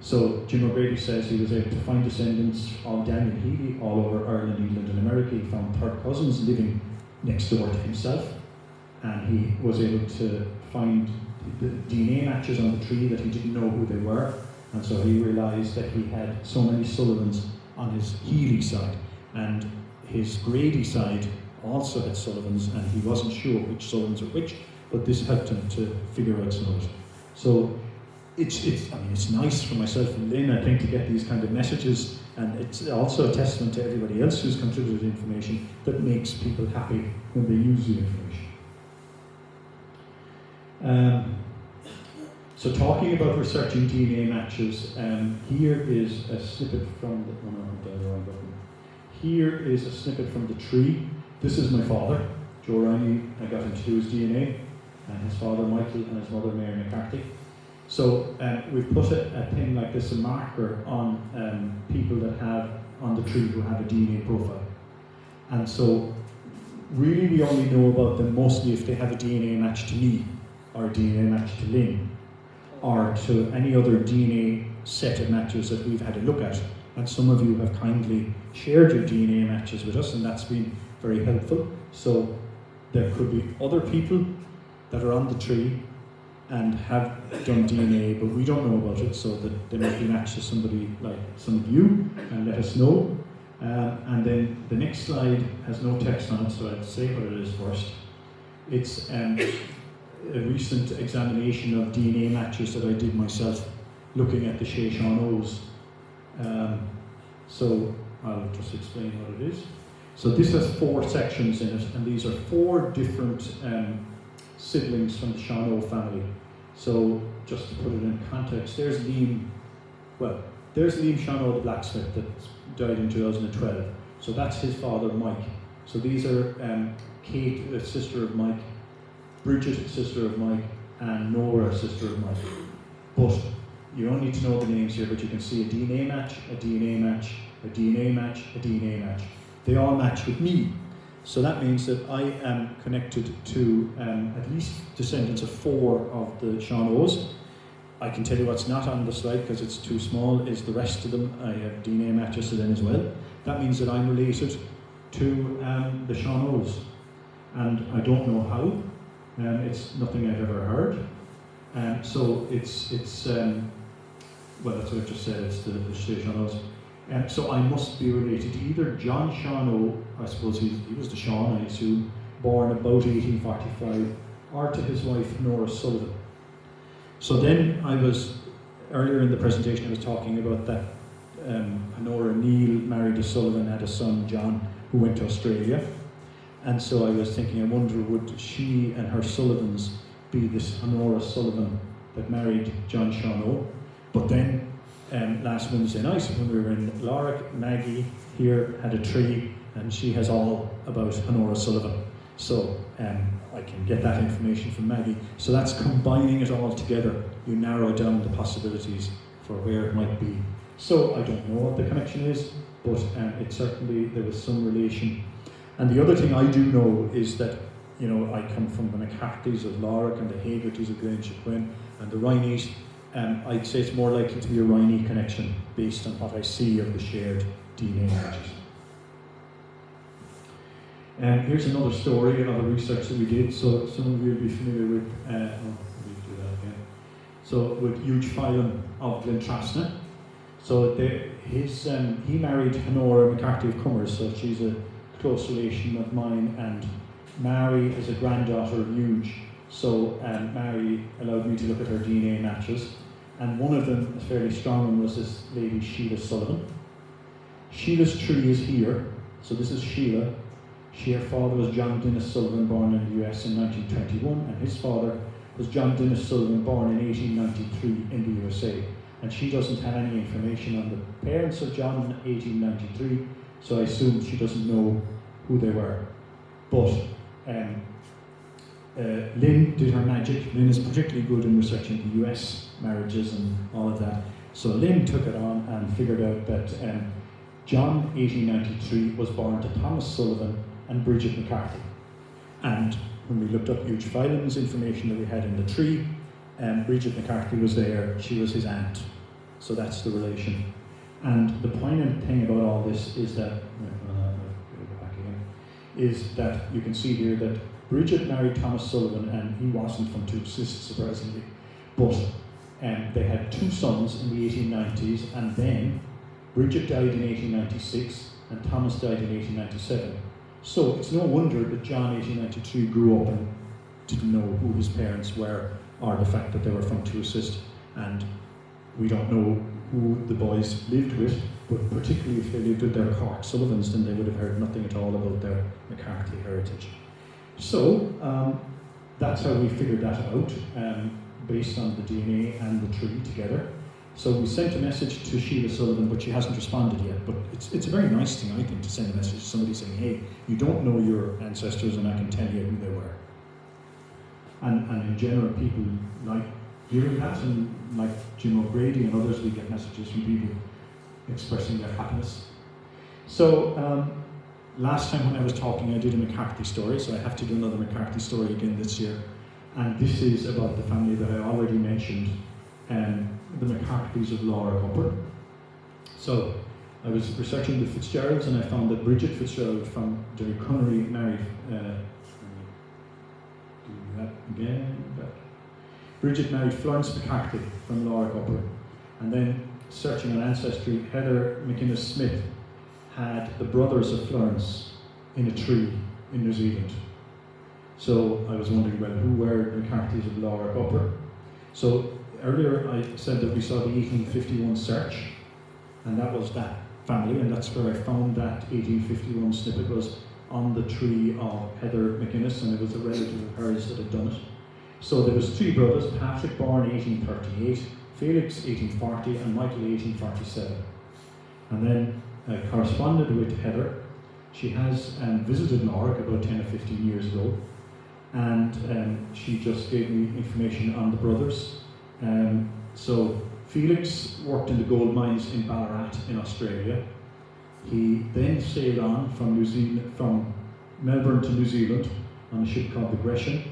So Jim O'Grady says he was able to find descendants of Daniel Healy all over Ireland, England and America. He found third cousins living next door to himself, and he was able to find the DNA matches on the tree that he didn't know who they were, and so he realised that he had so many Sullivans on his Healy side, and his Grady side also had Sullivans, and he wasn't sure which Sullivans were which, but this helped him to figure out some of it. So it's nice for myself and Lynn, I think, to get these kind of messages, and it's also a testament to everybody else who's contributed information that makes people happy when they use the information. So talking about researching DNA matches, here is a snippet from the, oh no, I'm the wrong button. Here is a snippet from the tree. This is my father, Joe Riney. I got him to do his DNA, and his father Michael and his mother Mary McCarthy. So we've put a thing like this, a marker on people that have on the tree who have a DNA profile. And so really we only know about them mostly if they have a DNA match to me, or a DNA match to Lynn, or to any other DNA set of matches that we've had a look at. And some of you have kindly shared your DNA matches with us, and that's been very helpful. So there could be other people that are on the tree and have done DNA, but we don't know about it, so that they might be matched to somebody like some of you, and let us know. And then the next slide has no text on it, so I'd say what it is first. It's a recent examination of DNA matches that I did myself, looking at the Shea Sean-O's. So I'll just explain what it is. So this has 4 sections in it, and these are 4 different siblings from the Sean-O family. So just to put it in context, there's Liam Sean-O, the blacksmith that died in 2012. So that's his father, Mike. So these are Kate, the sister of Mike, Bridget, sister of Mike, and Nora, sister of Mike. But you don't need to know the names here, but you can see a DNA match, a DNA match, a DNA match, a DNA match. They all match with me. So that means that I am connected to at least descendants of 4 of the Sean-O's. I can tell you what's not on the slide because it's too small, is the rest of them. I have DNA matches to them as well. That means that I'm related to the Shawnos. And I don't know how. It's nothing I've ever heard. So it's well, that's what I just said, it's the Shawnos. So I must be related to either John Shawno, I suppose he was the Shawn, I assume, born about 1845, or to his wife Nora Sullivan. So then earlier in the presentation I was talking about that Honora Neal married a Sullivan, had a son, John, who went to Australia. And so I was thinking, I wonder, would she and her Sullivans be this Honora Sullivan that married John Shawno? But then last Wednesday night when we were in Lorick, Maggie here had a tree, and she has all about Honora Sullivan. So I can get that information from Maggie. So that's combining it all together. You narrow down the possibilities for where it might be. So I don't know what the connection is, but it certainly, there was some relation. And the other thing I do know is that, I come from the McCarthys of Lorick and the Hagertys of Glenshipwin and the Rhineys. I'd say it's more likely to be a Riney connection based on what I see of the shared DNA matches. Here's another story of a research that we did. So some of you will be familiar with, So with Huge Phelan of Glentrasna. So he married Honora McCarthy of Cummers, so she's a close relation of mine, and Mary is a granddaughter of Huge. So Mary allowed me to look at her DNA matches, and one of them, a fairly strong one, was this lady Sheila Sullivan. Sheila's tree is here. So this is Sheila. Her father was John Dennis Sullivan, born in the US in 1921, and his father was John Dennis Sullivan, born in 1893 in the USA. And she doesn't have any information on the parents of John in 1893, so I assume she doesn't know who they were. But Lynn did her magic. Lynn is particularly good in researching the US marriages and all of that. So Lynn took it on and figured out that John, 1893, was born to Thomas Sullivan and Bridget McCarthy. And when we looked up Huge Phelan's information that we had in the tree, Bridget McCarthy was there, she was his aunt. So that's the relation. And the poignant thing about all this is that, you can see here that Bridget married Thomas Sullivan, and he wasn't from Tuosist, surprisingly. But they had 2 sons in the 1890s, and then Bridget died in 1896, and Thomas died in 1897. So it's no wonder that John, 1893, grew up and didn't know who his parents were, or the fact that they were from Tuosist. And we don't know who the boys lived with, but particularly if they lived with their Cork Sullivans, then they would have heard nothing at all about their McCarthy heritage. So that's how we figured that out, based on the DNA and the tree together. So we sent a message to Sheila Sullivan, but she hasn't responded yet. But it's a very nice thing, I think, to send a message to somebody saying, hey, you don't know your ancestors and I can tell you who they were. And in general, people like hearing that, and like Jim O'Grady and others, we get messages from people expressing their happiness. So last time when I was talking, I did a McCarthy story, so I have to do another McCarthy story again this year. And this is about the family that I already mentioned, the McCarthys of Laura Upper. So I was researching the Fitzgeralds, and I found that Bridget Fitzgerald from Derrycunnery married, Bridget married Florence McCarthy from Laura Upper. And then searching on Ancestry, Heather McInnes Smith had the brothers of Florence in a tree in New Zealand. So I was wondering, well, who were the McCarthys of Laura Upper? So earlier I said that we saw the 1851 search, and that was that family, and that's where I found that 1851 snippet was on the tree of Heather McInnes, and it was a relative of hers that had done it. So there was 3 brothers, Patrick born 1838, Felix 1840, and Michael 1847. And then I corresponded with Heather. She has visited Norfolk about 10 or 15 years ago, and she just gave me information on the brothers. So Felix worked in the gold mines in Ballarat in Australia. He then sailed on from Melbourne to New Zealand on a ship called the Gresham.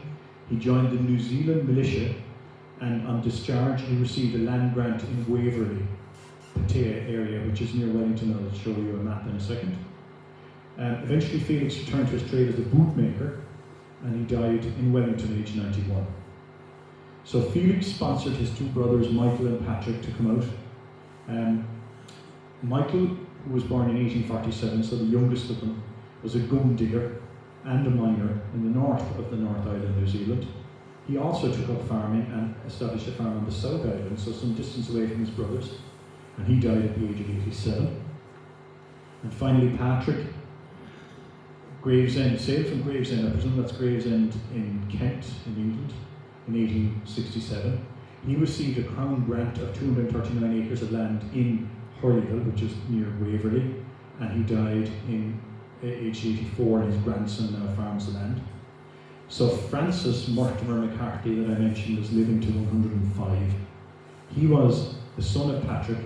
He joined the New Zealand militia, and on discharge he received a land grant in Waverley, Pattaya area, which is near Wellington. I'll show you a map in a second. Eventually Felix returned to his trade as a bootmaker, and he died in Wellington aged 91. So Felix sponsored his two brothers Michael and Patrick to come out. Michael, who was born in 1847, so the youngest of them, was a gum digger and a miner in the north of the North Island, New Zealand. He also took up farming and established a farm on the South Island, so some distance away from his brothers, and he died at the age of 87. And finally Patrick, Gravesend, sailed from Gravesend, I presume that's Gravesend in Kent, in England, in 1867. He received a Crown grant of 239 acres of land in Hurleyville, which is near Waverley, and he died in age 84, and his grandson now farms the land. So Francis Mortimer McCarthy, that I mentioned, was living to 105. He was the son of Patrick.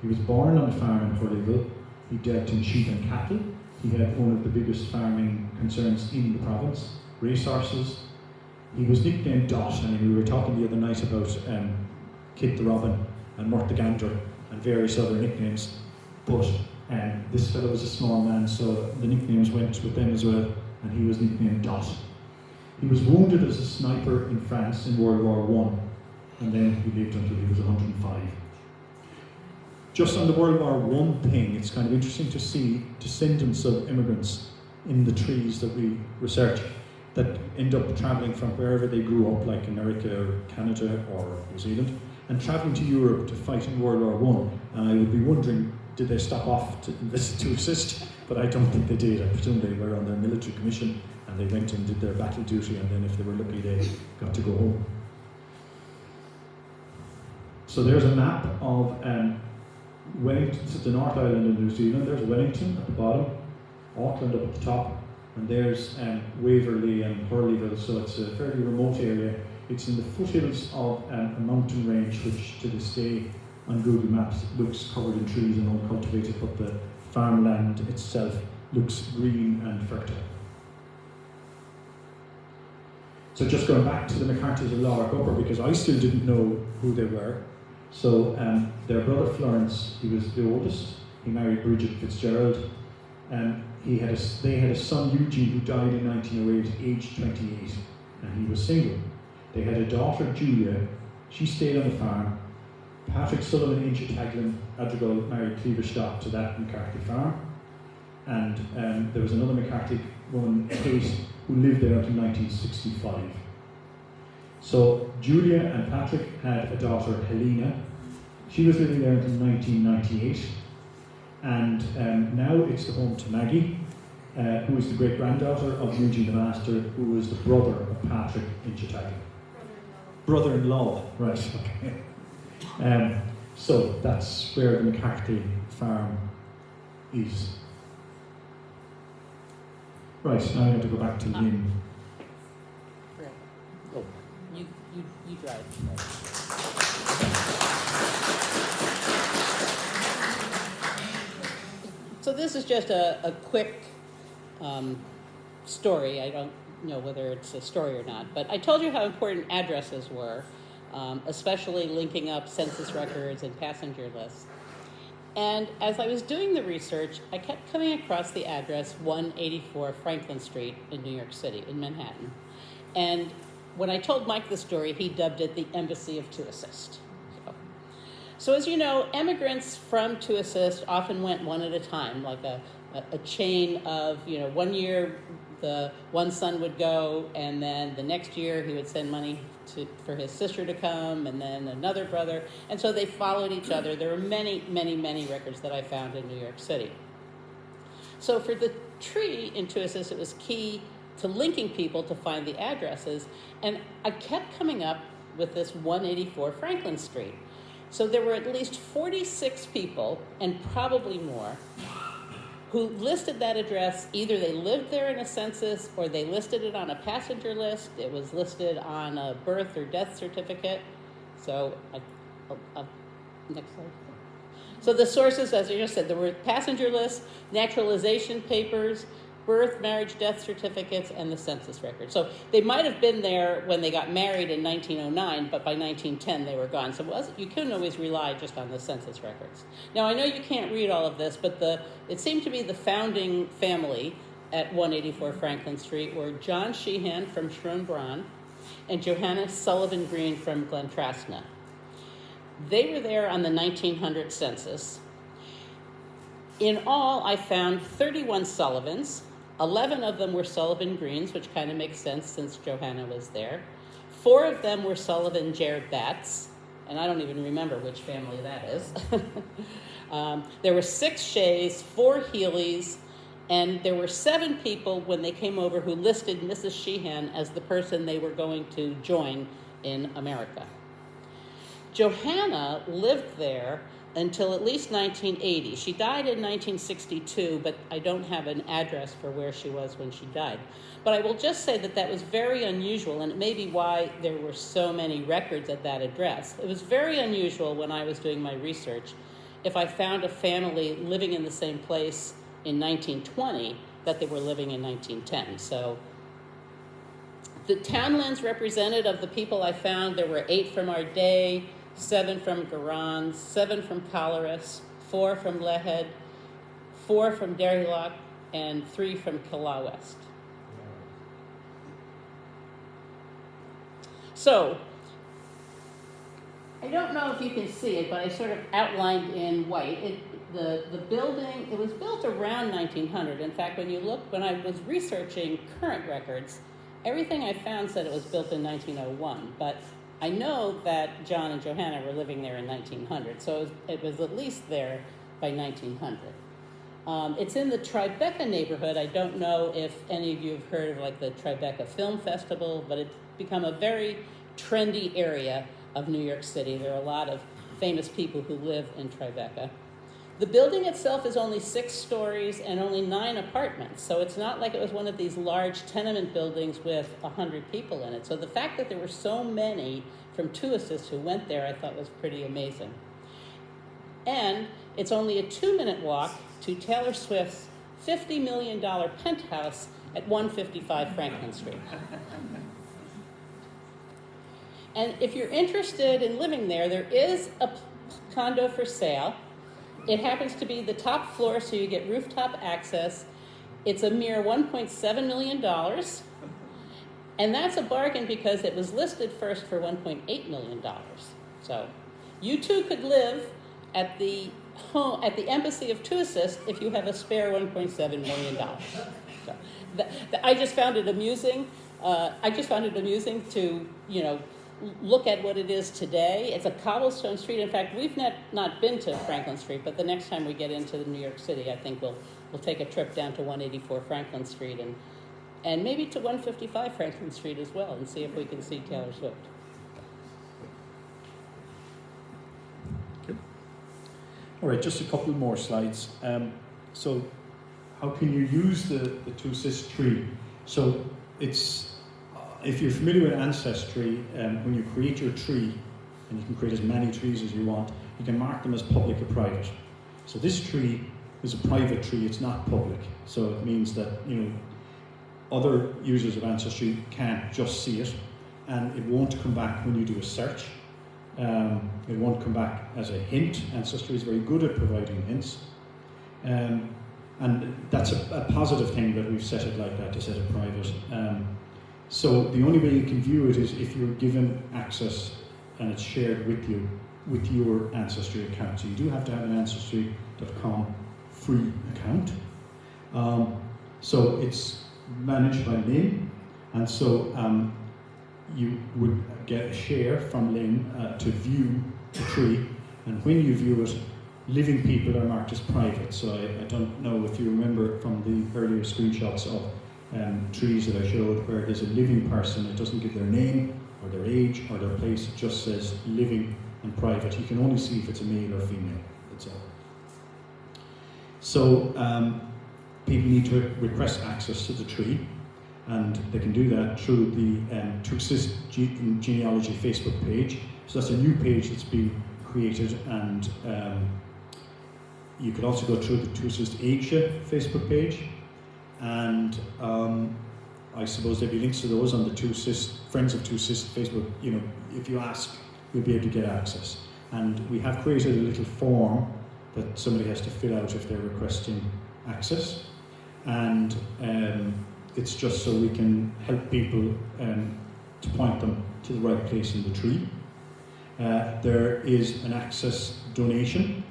He was born on a farm in Hurleyville. He dealt in sheep and cattle. He had one of the biggest farming concerns in the province, racehorses. He was nicknamed Dot. I mean, we were talking the other night about Kit the Robin and Mort the Gander and various other nicknames, but this fellow was a small man, so the nicknames went with them as well, and he was nicknamed Dot. He was wounded as a sniper in France in World War I, and then he lived until he was 105. Just on the World War I thing, it's kind of interesting to see descendants of immigrants in the trees that we research that end up travelling from wherever they grew up, like America or Canada or New Zealand, and travelling to Europe to fight in World War I. And I would be wondering, did they stop off to assist? But I don't think they did. I presume they were on their military commission and they went and did their battle duty, and then if they were lucky they got to go home. So there's a map of Wellington, this is the North Island of New Zealand. There's Wellington at the bottom, Auckland up at the top, and there's Waverley and Hurleyville, so it's a fairly remote area. It's in the foothills of a mountain range which to this day on Google Maps looks covered in trees and uncultivated, but the farmland itself looks green and fertile. So just going back to the McCarthy's of Lower Upper, because I still didn't know who they were. So their brother Florence, he was the oldest. He married Bridget Fitzgerald. They had a son Eugene who died in 1908, aged 28, and he was single. They had a daughter Julia. She stayed on the farm. Patrick Sullivan Inchitaglin Adrigal married Cleaver Stock to that McCarthy farm. And there was another McCarthy woman, Kate, who lived there until 1965. So Julia and Patrick had a daughter, Helena. She was living there until 1998. And now it's the home to Maggie, who is the great-granddaughter of Eugene the Master, who was the brother of Patrick Inchitaglin. Brother-in-law, right, okay. So that's where the McCarthy farm is. Right, now I'm going to go back to Lynn. Oh, you drive. So this is just a quick story. I don't know whether it's a story or not, but I told you how important addresses were, especially linking up census records and passenger lists. And as I was doing the research, I kept coming across the address 184 Franklin Street in New York City, in Manhattan. And when I told Mike the story, he dubbed it the Embassy of Tuosist. So as you know, immigrants from Tuosist often went one at a time, like a chain of, 1 year the one son would go, and then the next year he would send money for his sister to come, and then another brother. And so they followed each other. There were many, many, many records that I found in New York City. So for the tree in Tuosist, it was key to linking people to find the addresses. And I kept coming up with this 184 Franklin Street. So there were at least 46 people, and probably more, who listed that address. Either they lived there in a census, or they listed it on a passenger list. It was listed on a birth or death certificate. So, next slide. So the sources, as I just said, there were passenger lists, naturalization papers, birth, marriage, death certificates, and the census records. So they might have been there when they got married in 1909, but by 1910 they were gone. So you couldn't always rely just on the census records. Now, I know you can't read all of this, but it seemed to be the founding family at 184 Franklin Street were John Sheehan from Schronbrunn and Johanna Sullivan Green from Glentrasna. They were there on the 1900 census. In all, I found 31 Sullivans. 11 of them were Sullivan Greens, which kind of makes sense since Johanna was there. 4 of them were Sullivan Jared Batts, and I don't even remember which family that is. There were 6 Shays, 4 Healys, and there were 7 people when they came over who listed Mrs. Sheehan as the person they were going to join in America. Johanna lived there until at least 1980. She died in 1962, but I don't have an address for where she was when she died. But I will just say that that was very unusual, and it may be why there were so many records at that address. It was very unusual when I was doing my research if I found a family living in the same place in 1920 that they were living in 1910. So the townlands represented of the people I found, there were 8 from Ardea, 7 from Garans, 7 from Collaris, 4 from Lehead, 4 from Derrylock, and 3 from Killa West. So, I don't know if you can see it, but I sort of outlined in white. The building, it was built around 1900. In fact, when I was researching current records, everything I found said it was built in 1901, but I know that John and Johanna were living there in 1900, so it was at least there by 1900. It's in the Tribeca neighborhood. I don't know if any of you have heard of like the Tribeca Film Festival, but it's become a very trendy area of New York City. There are a lot of famous people who live in Tribeca. The building itself is only 6 stories and only 9 apartments, so it's not like it was one of these large tenement buildings with 100 people in it. So the fact that there were so many from Tuosist who went there, I thought was pretty amazing. And it's only a 2-minute walk to Taylor Swift's $50 million penthouse at 155 Franklin Street. And if you're interested in living there, there is a condo for sale. It happens to be the top floor, so you get rooftop access. It's a mere $1.7 million. And that's a bargain because it was listed first for $1.8 million. So you too could live at the embassy of Tuosist if you have a spare $1.7 million. So I just found it amusing. To, look at what it is today. It's a cobblestone street. In fact, we've not been to Franklin Street, but the next time we get into New York City, I think we'll take a trip down to 184 Franklin Street and maybe to 155 Franklin Street as well and see if we can see Taylor Swift. Okay. All right, just a couple more slides. So how can you use the Tuosist tree? So it's if you're familiar with Ancestry, when you create your tree, and you can create as many trees as you want, you can mark them as public or private. So this tree is a private tree, it's not public. So it means that other users of Ancestry can't just see it, and it won't come back when you do a search. It won't come back as a hint. Ancestry is very good at providing hints. And that's a positive thing that we've set it like that, to set it private. So the only way you can view it is if you're given access and it's shared with you, with your Ancestry account. So you do have to have an Ancestry.com free account. So it's managed by Lynn, and so you would get a share from Lynn to view the tree, and when you view it, living people are marked as private. So I don't know if you remember from the earlier screenshots of trees that I showed where there's a living person, it doesn't give their name or their age or their place, it just says living and private. You can only see if it's a male or female, that's all. So people need to request access to the tree, and they can do that through the Tuosist Genealogy Facebook page. So that's a new page that's been created, and you could also go through the Tuosist Asia Facebook page. and I suppose there'll be links to those on the Friends of Tuosist Facebook. You know, if you ask, you'll be able to get access. And we have created a little form that somebody has to fill out if they're requesting access. And it's just so we can help people to point them to the right place in the tree. There is an access donation.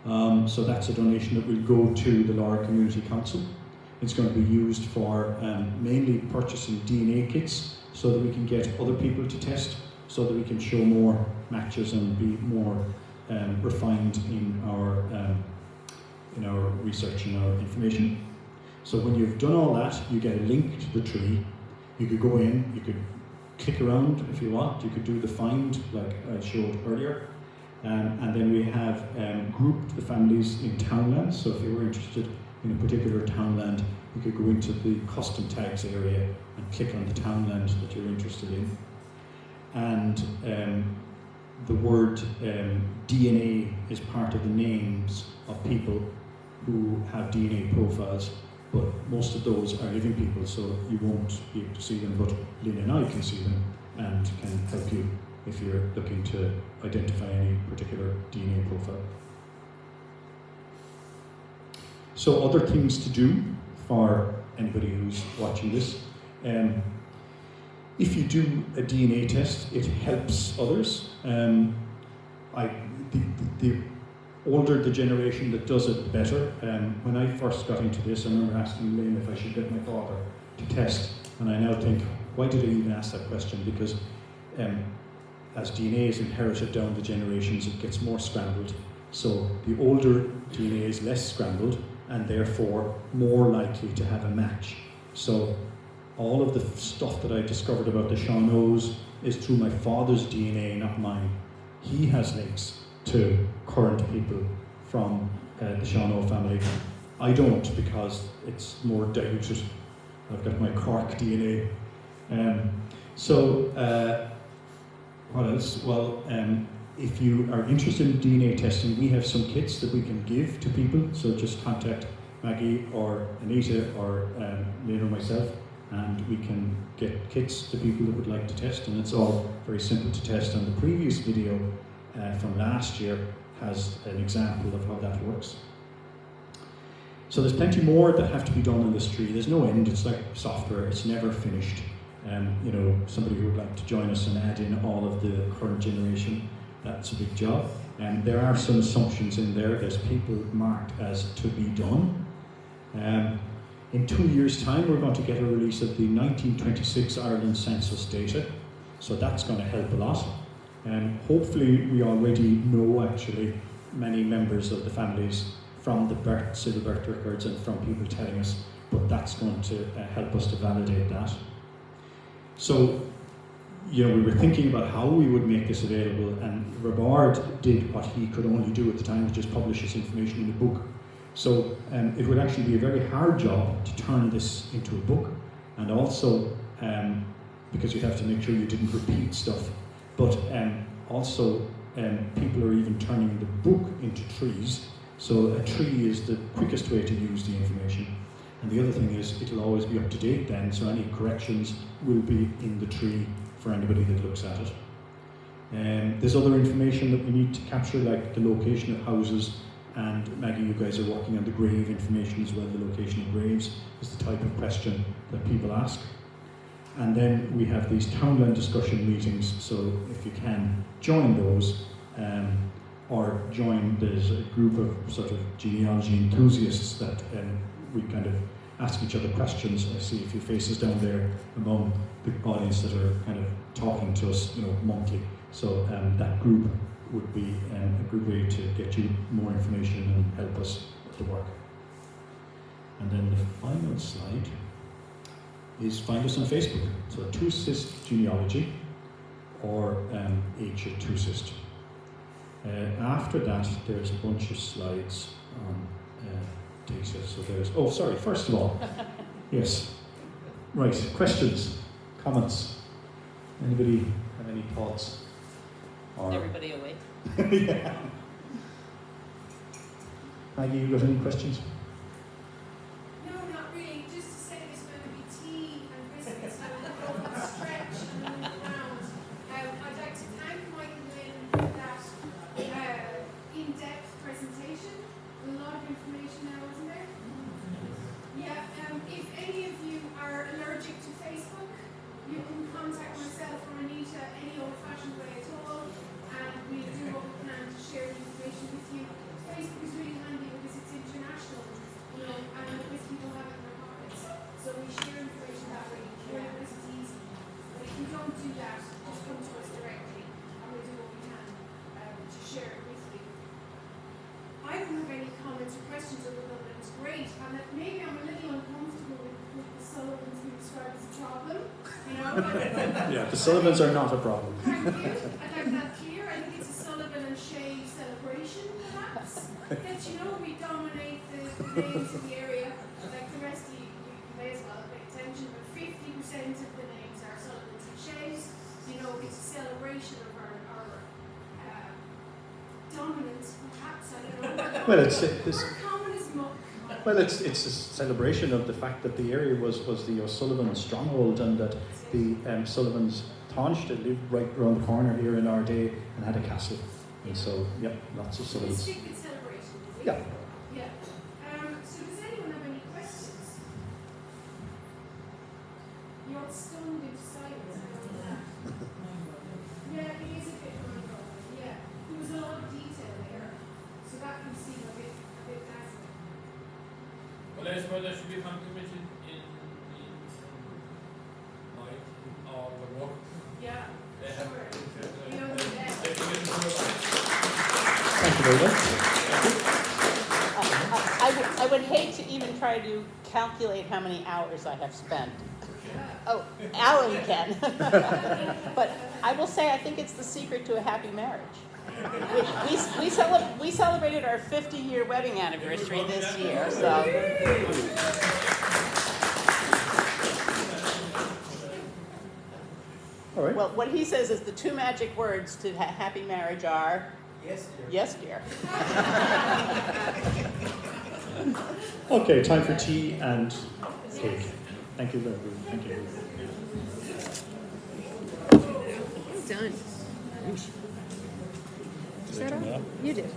So that's a donation that will go to the Laura Community Council. It's going to be used for mainly purchasing DNA kits so that we can get other people to test, so that we can show more matches and be more refined in our research and our information. So when you've done all that, you get a link to the tree. You could go in, you could click around if you want, you could do the find like I showed earlier. And then we have grouped the families in townlands, so if you were interested in a particular townland, you could go into the custom tags area and click on the townland that you're interested in. And the word DNA is part of the names of people who have DNA profiles, but most of those are living people, so you won't be able to see them, but Lynn and I can see them and can help you if you're looking to identify any particular DNA profile. So other things to do for anybody who's watching this. If you do a DNA test, it helps others. The older the generation that does it, the better. When I first got into this, I remember asking Lynn if I should get my father to test, and I now think, why did I even ask that question? Because as DNA is inherited down the generations, it gets more scrambled. So the older DNA is less scrambled, and therefore more likely to have a match. So all of the stuff that I discovered about the Shawnoes is through my father's DNA, not mine. He has links to current people from the Shawno family. I don't, because it's more diluted. I've got my Cork DNA. What else? Well, if you are interested in DNA testing, we have some kits that we can give to people. So just contact Maggie or Anita or Lynn or myself, and we can get kits to people that would like to test. And it's all very simple to test. And the previous video from last year has an example of how that works. So there's plenty more that have to be done in this tree. There's no end. It's like software. It's never finished. Somebody who would like to join us and add in all of the current generation, that's a big job. There are some assumptions in there. There's people marked as to be done. In 2 years' time, we're going to get a release of the 1926 Ireland census data, so that's going to help a lot. Hopefully, we already know actually many members of the families from the civil birth records and from people telling us, but that's going to help us to validate that. So, we were thinking about how we would make this available, and Robard did what he could only do at the time, which is publish his information in a book. So it would actually be a very hard job to turn this into a book, and also because you'd have to make sure you didn't repeat stuff, but also people are even turning the book into trees. So a tree is the quickest way to use the information. And the other thing is, it'll always be up to date then, so any corrections will be in the tree for anybody that looks at it. There's other information that we need to capture, like the location of houses, and Maggie, you guys are working on the grave information as well. The location of graves is the type of question that people ask. And then we have these townland discussion meetings, so if you can join those, or there's a group of sort of genealogy enthusiasts that we kind of ask each other questions. I see a few faces down there among the audience that are kind of talking to us, monthly. So that group would be a good way to get you more information and help us with the work. And then the final slide is find us on Facebook. So Tuosist Genealogy or H at Tuosist. After that, there's a bunch of slides on data. So first of all, yes. Right, questions, comments? Anybody have any thoughts? Everybody awake? Yeah. Maggie, you got any questions? No, not really. share it with you. I don't have any comments or questions other than that it's great, and that maybe I'm a little uncomfortable with the Sullivans being described as a problem. You know, Yeah, the Sullivans are not a problem. Thank you. I'd like that clear. I think it's a Sullivan and Shay celebration, perhaps. That, you know, we dominate the names in the area. Like the rest of you may as well pay attention, but 50% of the names are Sullivans and Shays. You know, it's a celebration of our dominance, perhaps. I don't know. Well, it's common as muck. well, it's a celebration of the fact that the area was the O'Sullivan stronghold, and that the Sullivans Taoiseach lived right around the corner here in our day and had a castle. And so, yep, lots of Sullivans. Stick with celebration, do we? Yeah. Yeah. So does anyone have any questions? You're stunned into silence. Yeah, it is a bit mind-boggling. Yeah, there was a lot of detail there, so that can seem a bit dazzling. Well, I suppose there should be contribution in night or the work. Yeah, They have sure. they You know, the best. can get into the Thank you very much. I would hate to even try to calculate how many hours I have spent. Oh, Alan can. But I will say I think it's the secret to a happy marriage. We celebrated our 50-year wedding anniversary this year, so. All right. Well, what he says is the two magic words to happy marriage are Yes, dear. yes, dear. Okay, time for tea and cake. Thank you very much. Thank you. Done. Is that all? You did.